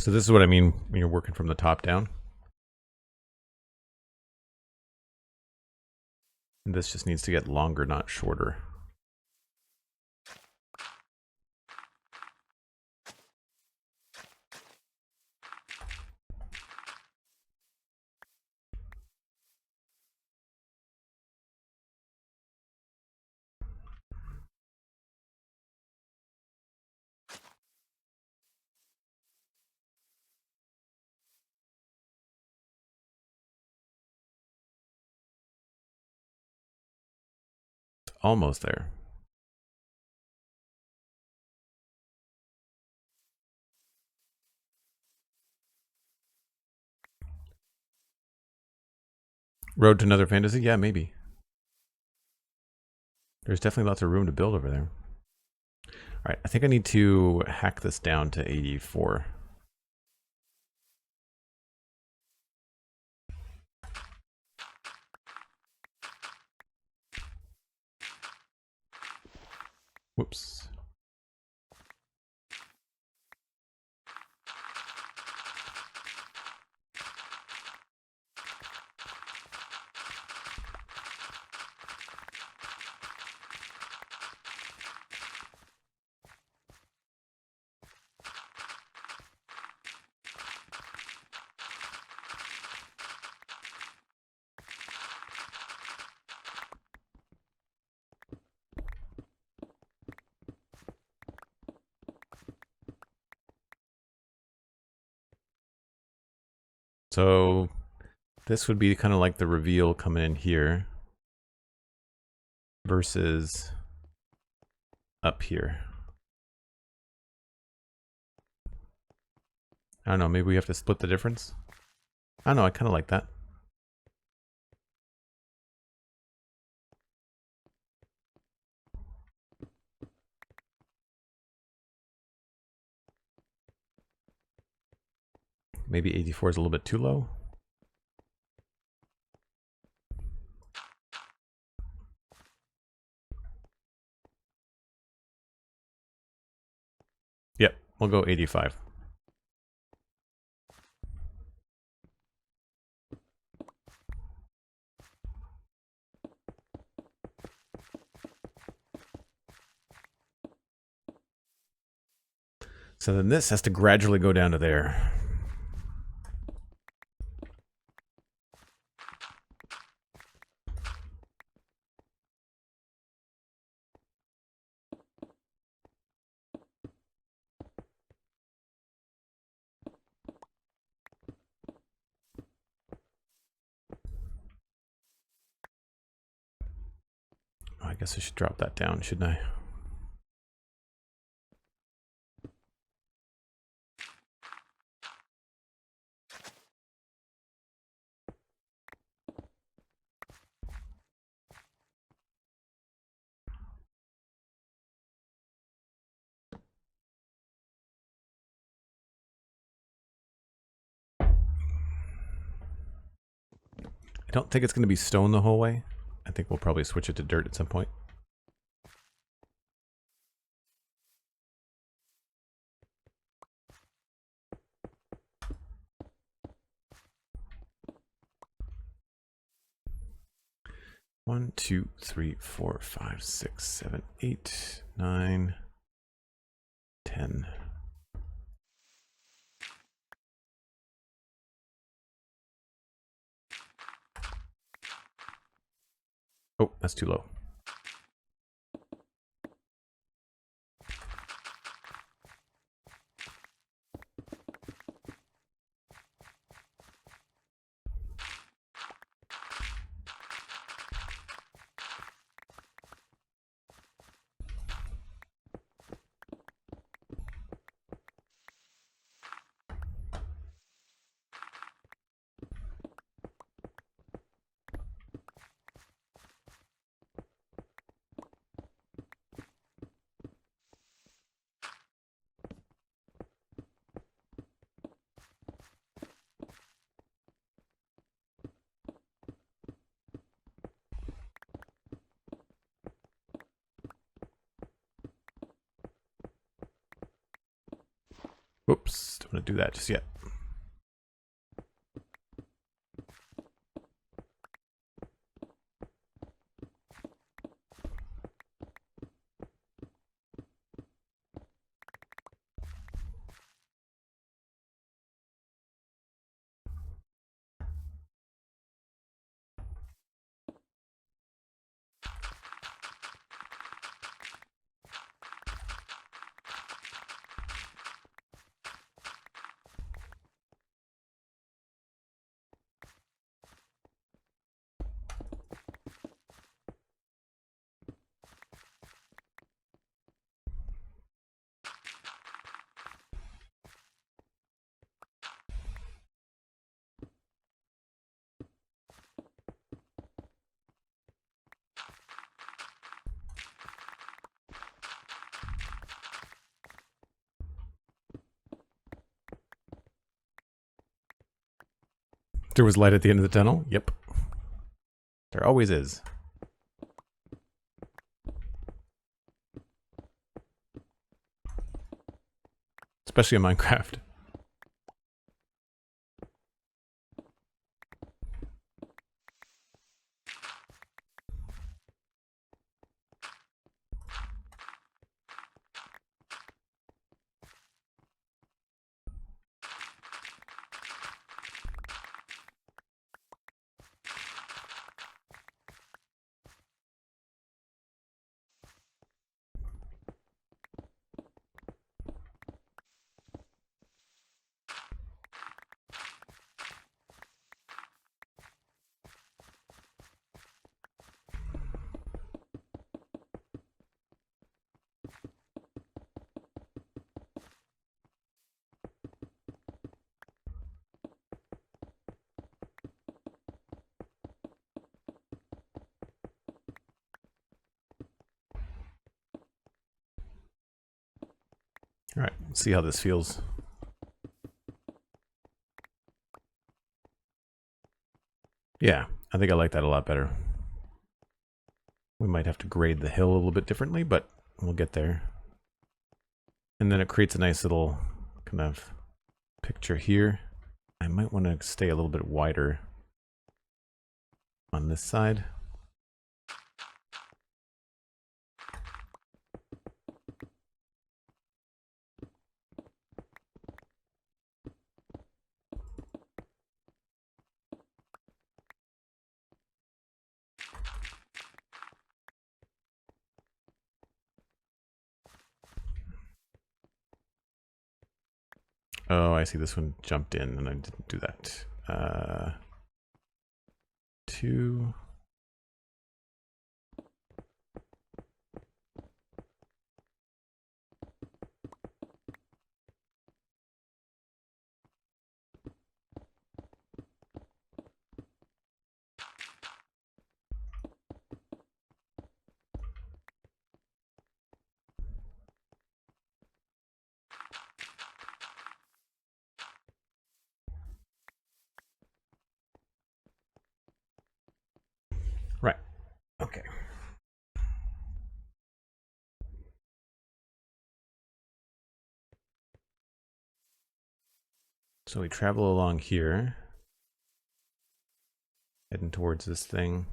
So this is what I mean when you're working from the top down. And this just needs to get longer, not shorter. Almost there. Road to Another Fantasy? Yeah, maybe. There's definitely lots of room to build over there. All right, I think I need to hack this down to 84. Whoops. So this would be kind of like the reveal coming in here versus up here. I don't know, maybe we have to split the difference? I don't know, I kind of like that. Maybe 84 is a little bit too low. Yep, we'll go 85. So then this has to gradually go down to there. Oh, I guess I should drop that down, shouldn't I? I don't think it's going to be stone the whole way. I think we'll probably switch it to dirt at some point. One, 2, 3, 4, 5, 6, 7, 8, 9, 10. Oh, that's too low. Whoops, don't want to do that just yet. There was light at the end of the tunnel? Yep. There always is. Especially in Minecraft. All right, let's see how this feels. Yeah, I think I like that a lot better. We might have to grade the hill a little bit differently, but we'll get there. And then it creates a nice little kind of picture here. I might want to stay a little bit wider on this side. Oh, I see, this one jumped in and I didn't do that. 2. Right. Okay. So we travel along here, heading towards this thing.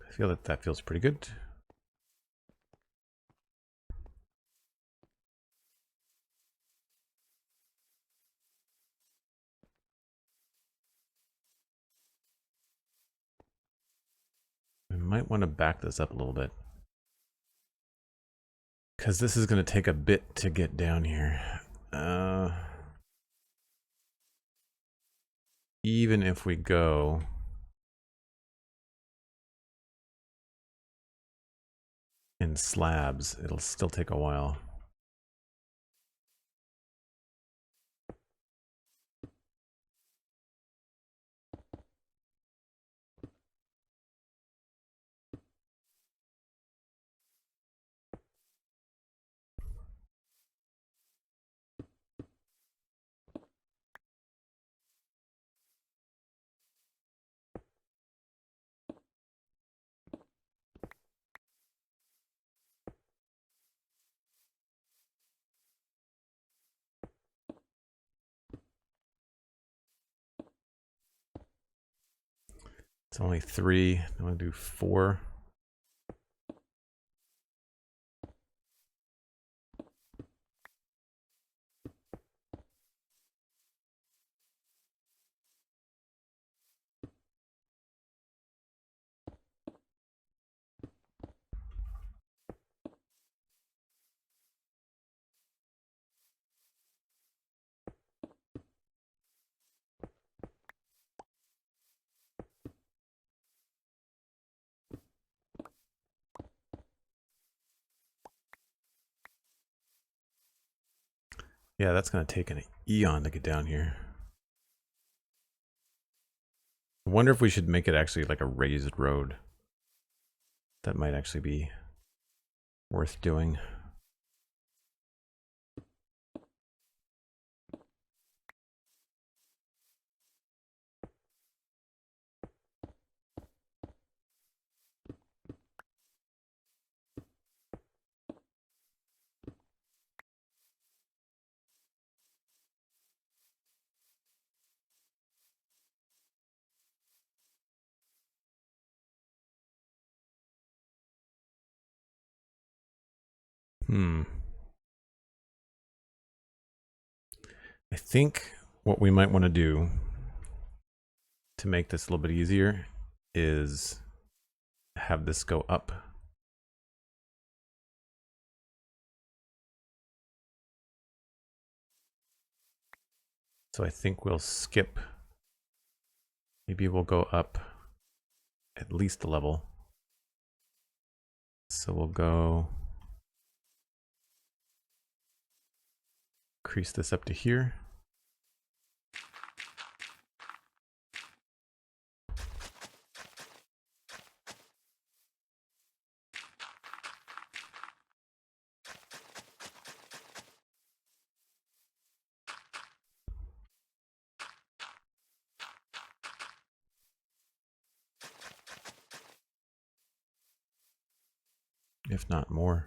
I feel that that feels pretty good. I might want to back this up a little bit, because this is going to take a bit to get down here. Even if we go in slabs, it'll still take a while. It's only 3. I want to do 4. Yeah, that's going to take an eon to get down here. I wonder if we should make it actually like a raised road. That might actually be worth doing. I think what we might want to do to make this a little bit easier is have this go up. So I think we'll skip. Maybe we'll go up at least a level. So we'll go increase this up to here. If not more.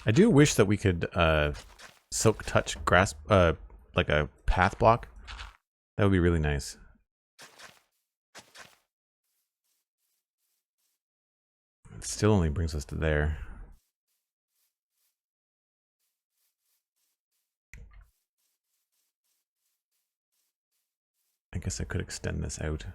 I do wish that we could silk touch grass, like a path block. That would be really nice. It still only brings us to there. I guess I could extend this out.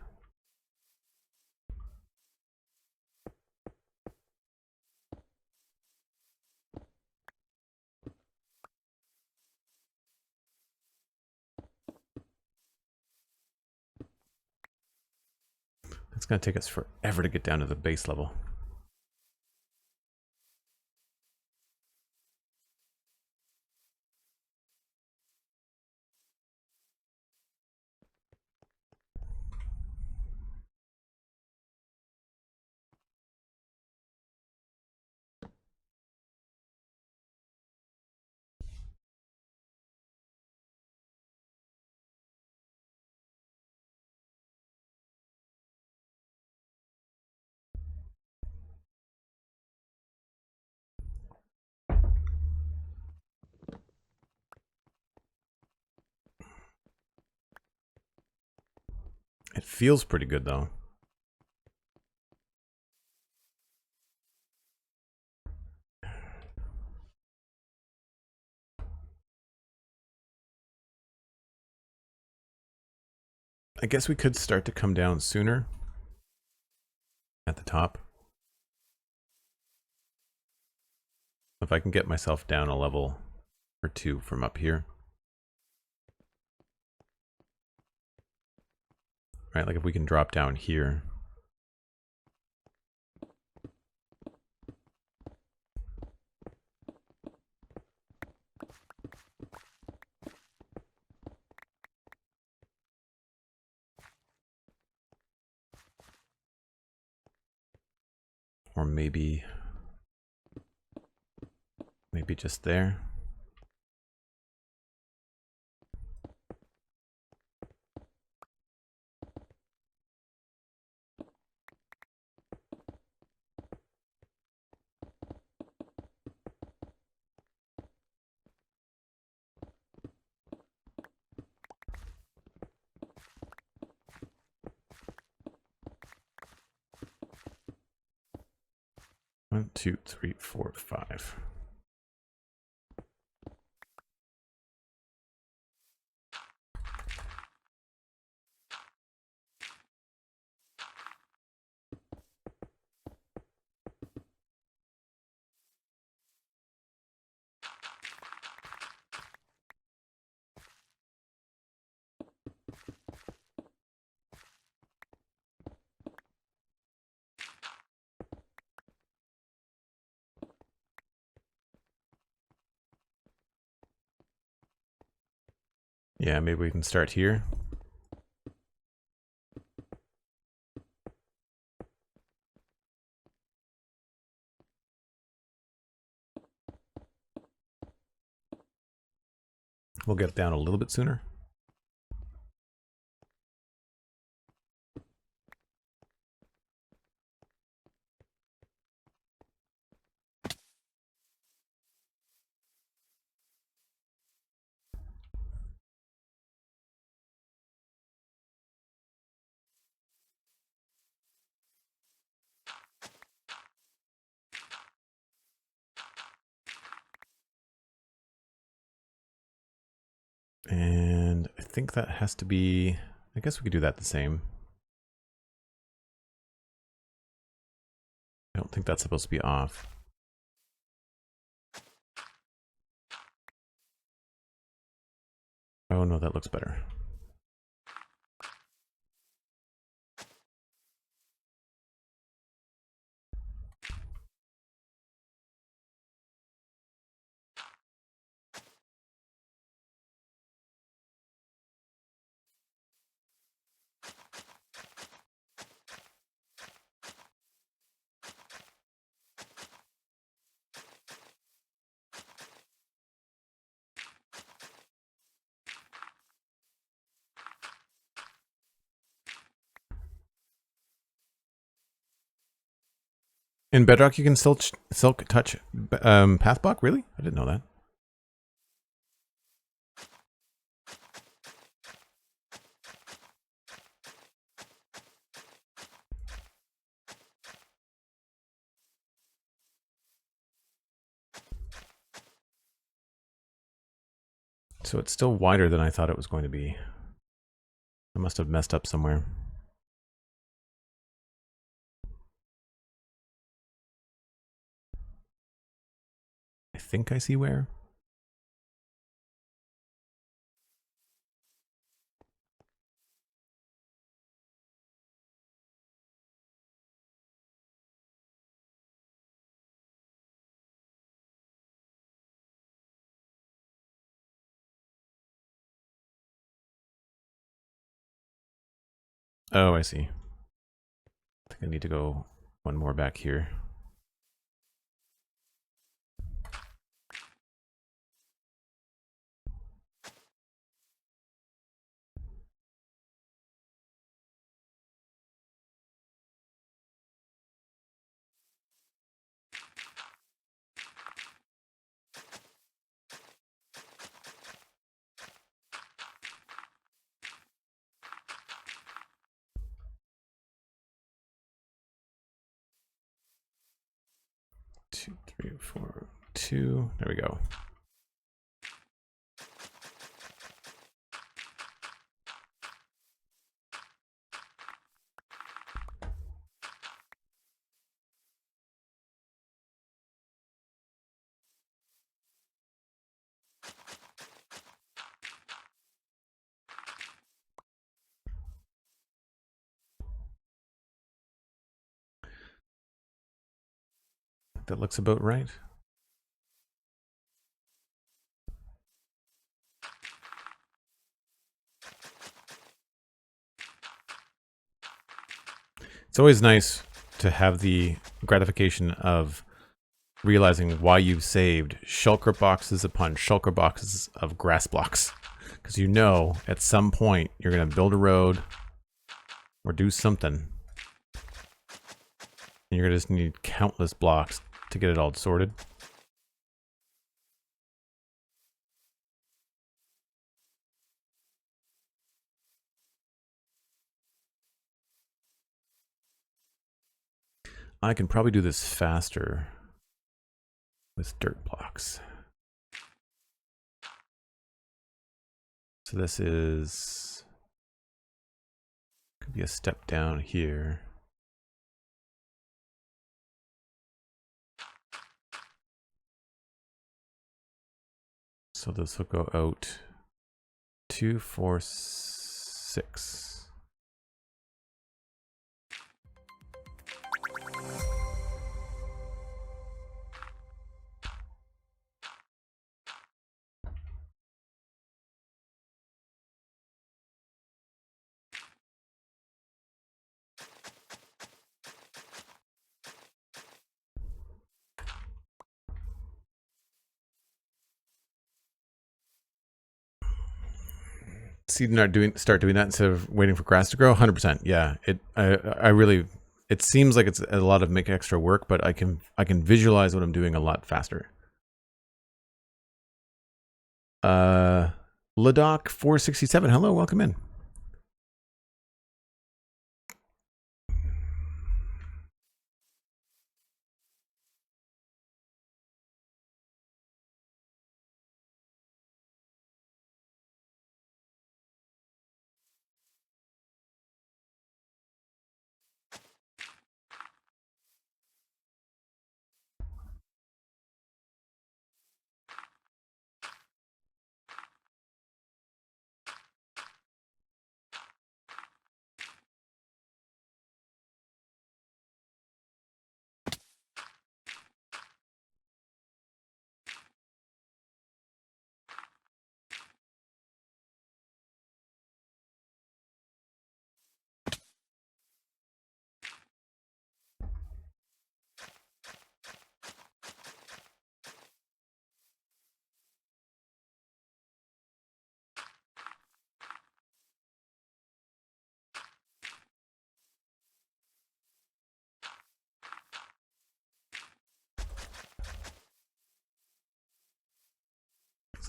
It's going to take us forever to get down to the base level. It feels pretty good though. I guess we could start to come down sooner at the top. If I can get myself down a level or two from up here. Right, like if we can drop down here. Or maybe just there. One, two, three, four, five. Yeah, maybe we can start here. We'll get down a little bit sooner. think that has to be, I guess we could do that the same. I don't think that's supposed to be off. Oh no, that looks better. In Bedrock, you can still silk touch path block? Really? I didn't know that. So it's still wider than I thought it was going to be. I must have messed up somewhere. I think I see where. Oh, I see. I think I need to go one more back here. Two, three, four, two. There we go. That looks about right. It's always nice to have the gratification of realizing why you've saved shulker boxes upon shulker boxes of grass blocks. Because you know at some point you're going to build a road or do something. And you're going to just need countless blocks to get it all sorted. I can probably do this faster with dirt blocks. So this is, could be a step down here. So this will go out 2, 4, 6. Start doing that instead of waiting for grass to grow. 100%. Yeah. I really, it seems like it's a lot of make extra work, but I can visualize what I'm doing a lot faster. Ladoc 467. Hello, welcome in.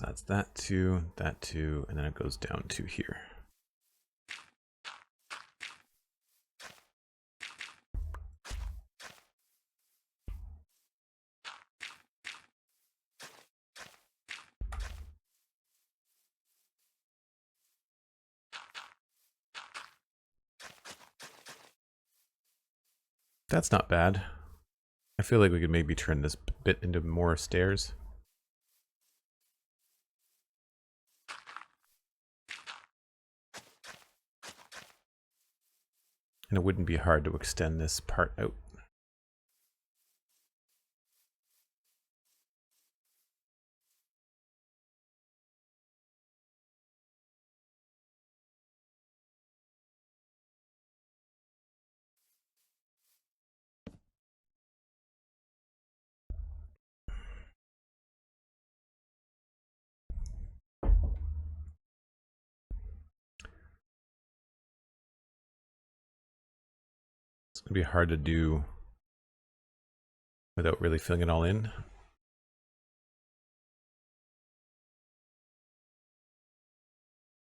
So that's that two, and then it goes down to here. That's not bad. I feel like we could maybe turn this bit into more stairs. And it wouldn't be hard to extend this part out. It's going to be hard to do without really filling it all in.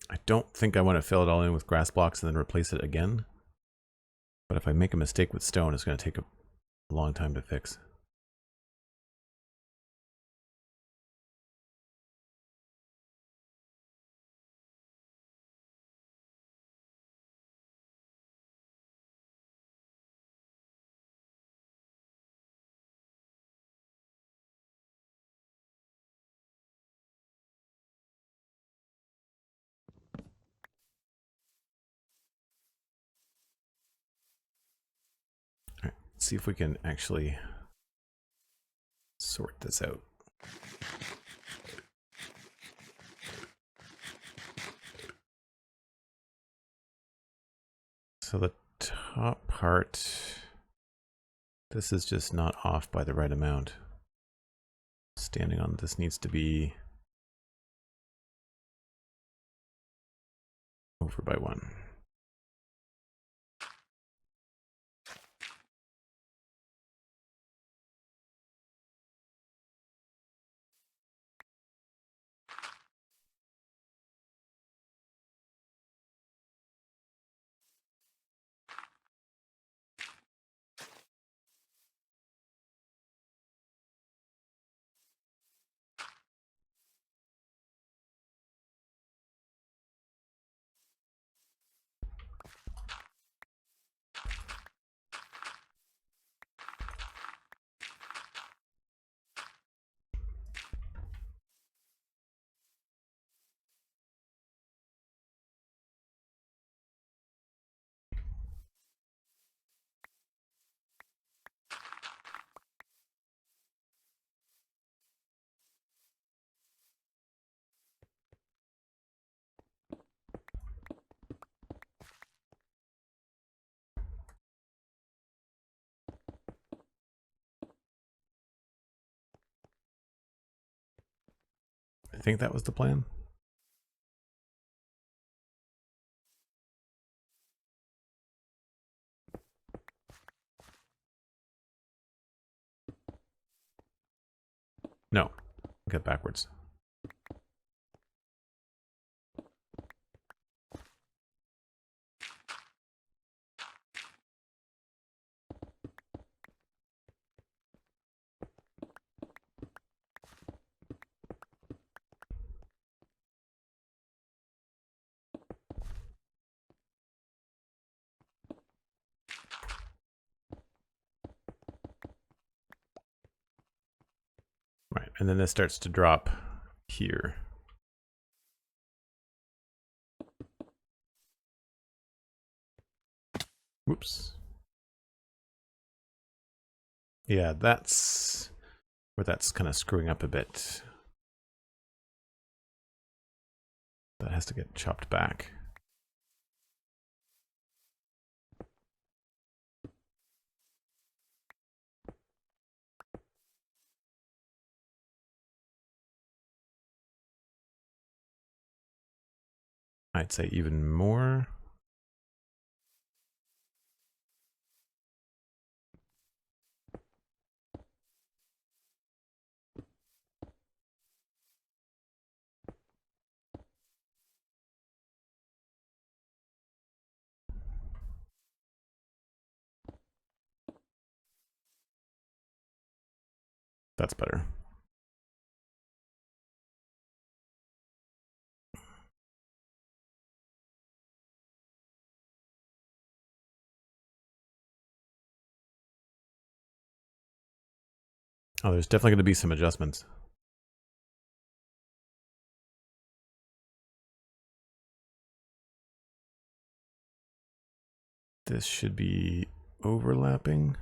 I don't think I want to fill it all in with grass blocks and then replace it again. But if I make a mistake with stone, it's going to take a long time to fix. All right, let's see if we can actually sort this out. So the top part, this is just not off by the right amount. Standing on this needs to be over by 1. I think that was the plan. No, get backwards. Right, and then this starts to drop here. Whoops. Yeah, that's where that's kind of screwing up a bit. That has to get chopped back. I'd say even more. That's better. Oh, there's definitely going to be some adjustments. This should be overlapping.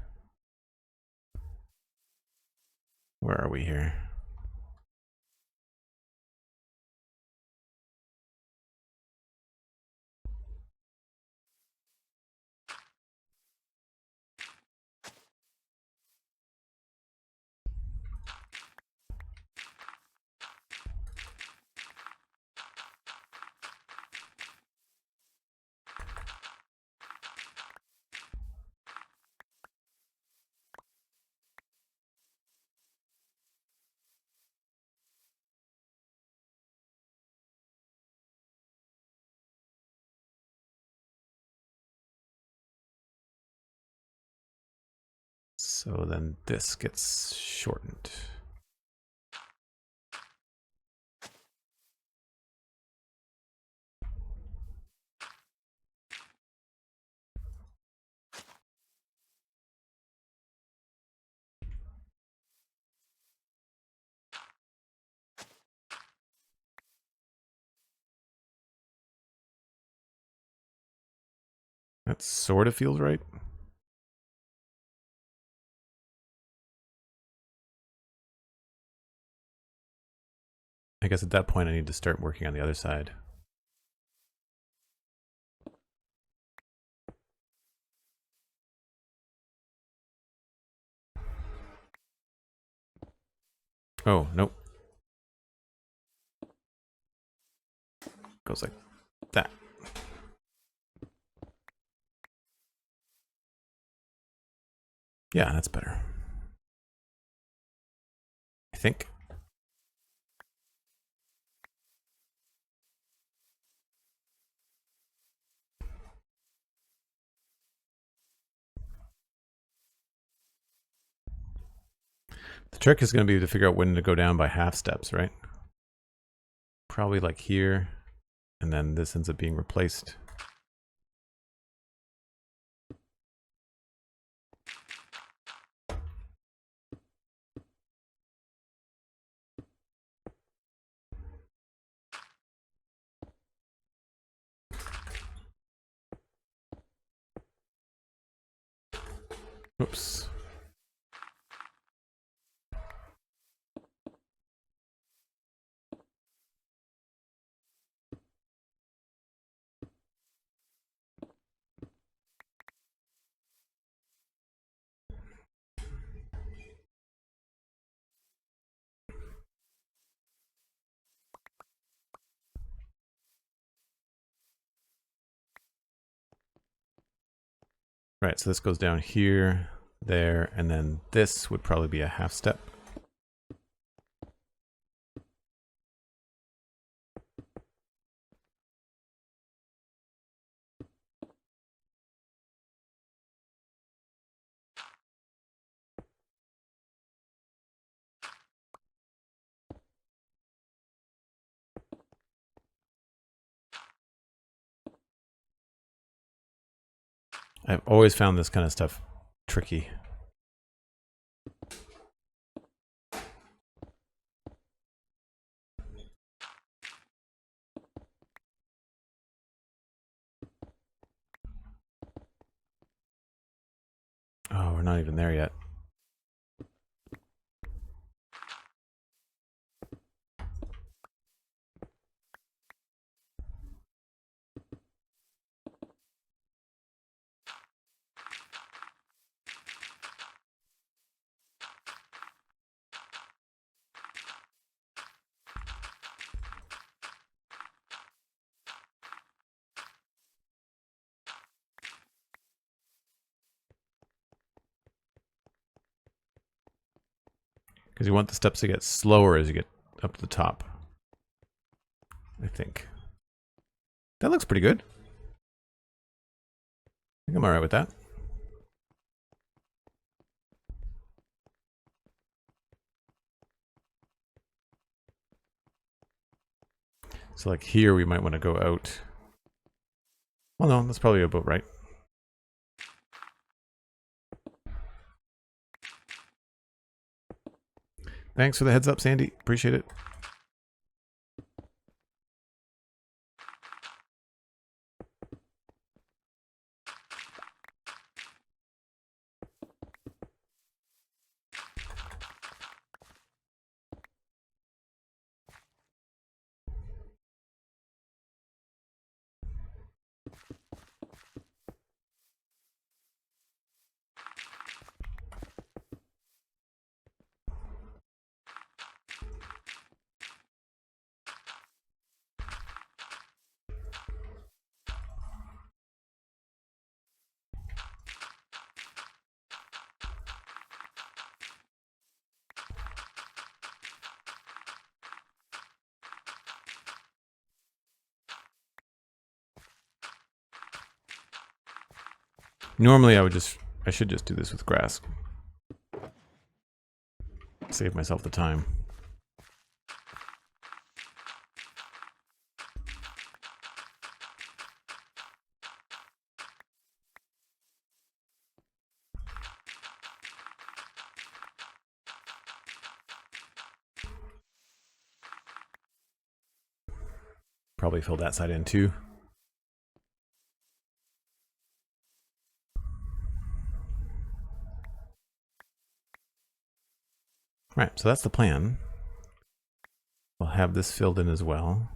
Where are we here? So then this gets shortened. That sort of feels right. I guess at that point I need to start working on the other side. Oh, nope. Goes like that. Yeah, that's better. I think. The trick is going to be to figure out when to go down by half steps, right? Probably like here, and then this ends up being replaced. Oops. Right, so this goes down here, there, and then this would probably be a half step. I've always found this kind of stuff tricky. Oh, we're not even there yet. Because you want the steps to get slower as you get up to the top, I think. That looks pretty good. I think I'm all right with that. So like here we might want to go out. Well, no, that's probably about right. Thanks for the heads up, Sandy. Appreciate it. Normally I should just do this with grass. Save myself the time. Probably fill that side in too. Right, so that's the plan. We'll have this filled in as well.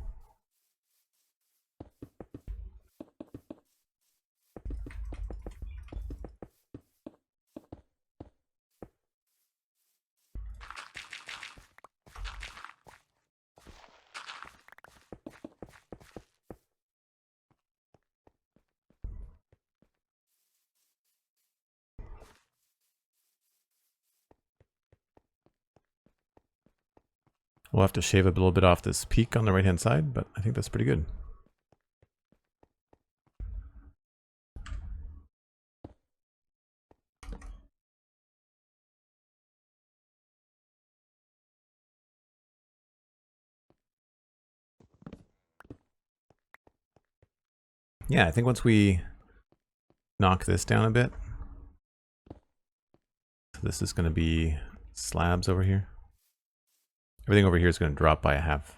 We'll have to shave a little bit off this peak on the right hand side, but I think that's pretty good. Yeah, I think once we knock this down a bit, so this is going to be slabs over here. Everything over here is going to drop by a half.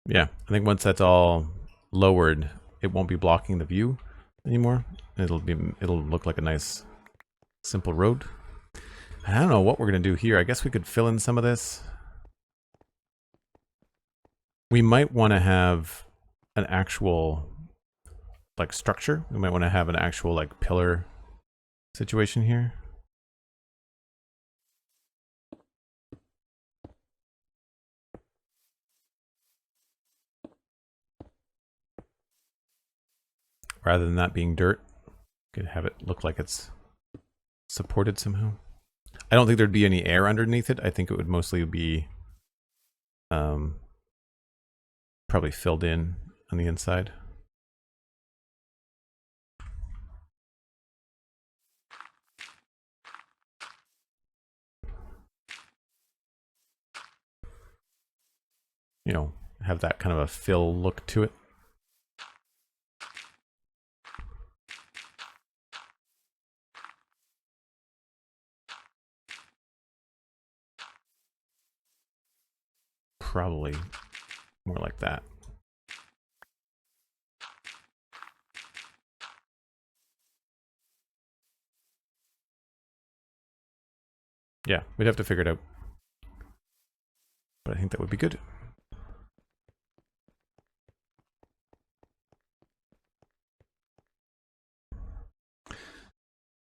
Yeah, I think once that's all lowered, it won't be blocking the view anymore. It'll look like a nice simple road. I don't know what we're going to do here. I guess we could fill in some of this. We might want to have an actual like structure. We might want to have an actual like pillar situation here. Rather than that being dirt, could have it look like it's supported somehow. I don't think there'd be any air underneath it. I think it would mostly be probably filled in on the inside. You know, have that kind of a fill look to it. Probably more like that. Yeah, we'd have to figure it out. But I think that would be good.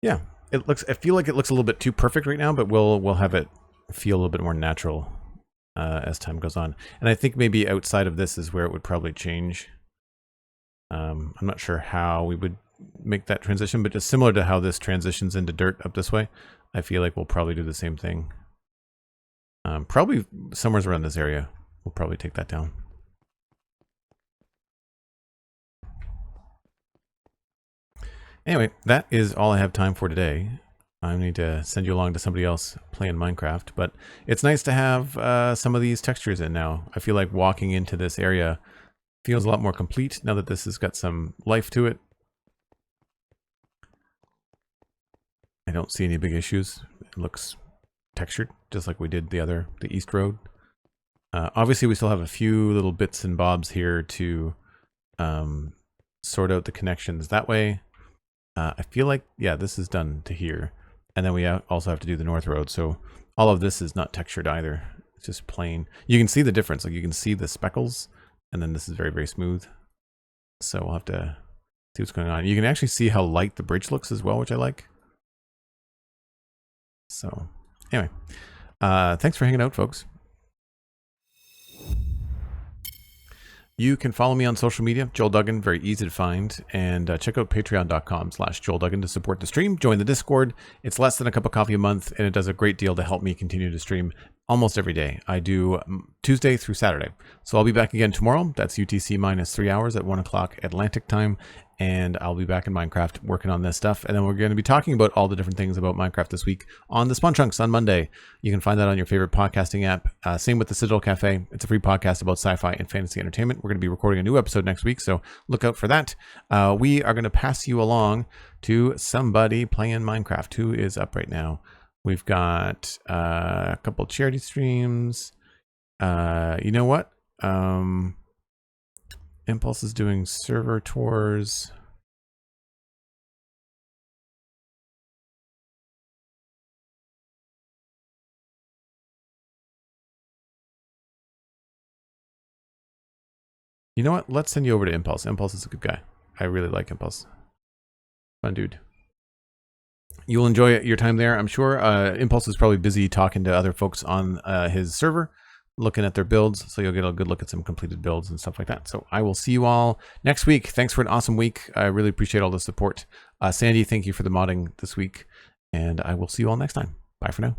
Yeah, it looks. I feel like it looks a little bit too perfect right now, but we'll have it feel a little bit more natural as time goes on. And I think maybe outside of this is where it would probably change. I'm not sure how we would make that transition, but just similar to how this transitions into dirt up this way, I feel like we'll probably do the same thing. Probably somewhere around this area, we'll probably take that down. Anyway, that is all I have time for today. I need to send you along to somebody else playing Minecraft, but it's nice to have some of these textures in now. I feel like walking into this area feels a lot more complete now that this has got some life to it. I don't see any big issues. It looks textured, just like we did the East Road. Obviously, we still have a few little bits and bobs here to sort out the connections that way. I feel like, yeah, this is done to here. And then we also have to do the North Road. So all of this is not textured either. It's just plain. You can see the difference. Like you can see the speckles. And then this is very, very smooth. So we'll have to see what's going on. You can actually see how light the bridge looks as well, which I like. So anyway, thanks for hanging out, folks. You can follow me on social media, Joel Duggan, very easy to find, and check out patreon.com/JoelDuggan to support the stream. Join the Discord. It's less than a cup of coffee a month, and it does a great deal to help me continue to stream almost every day. I do Tuesday through Saturday. So I'll be back again tomorrow. That's UTC minus 3 hours at 1 o'clock Atlantic time. And I'll be back in Minecraft working on this stuff. And then we're going to be talking about all the different things about Minecraft this week on the Spawn Chunks on Monday. You can find that on your favorite podcasting app. Same with the Citadel Cafe. It's a free podcast about sci-fi and fantasy entertainment. We're going to be recording a new episode next week, so look out for that. We are going to pass you along to somebody playing Minecraft who is up right now. We've got a couple charity streams. You know what? Impulse is doing server tours. You know what? Let's send you over to Impulse. Impulse is a good guy. I really like Impulse. Fun dude. You'll enjoy your time there, I'm sure. Impulse is probably busy talking to other folks on his server, looking at their builds, so you'll get a good look at some completed builds and stuff like that. So I will see you all next week. Thanks for an awesome week. I really appreciate all the support. Sandy, thank you for the modding this week, and I will see you all next time. Bye for now.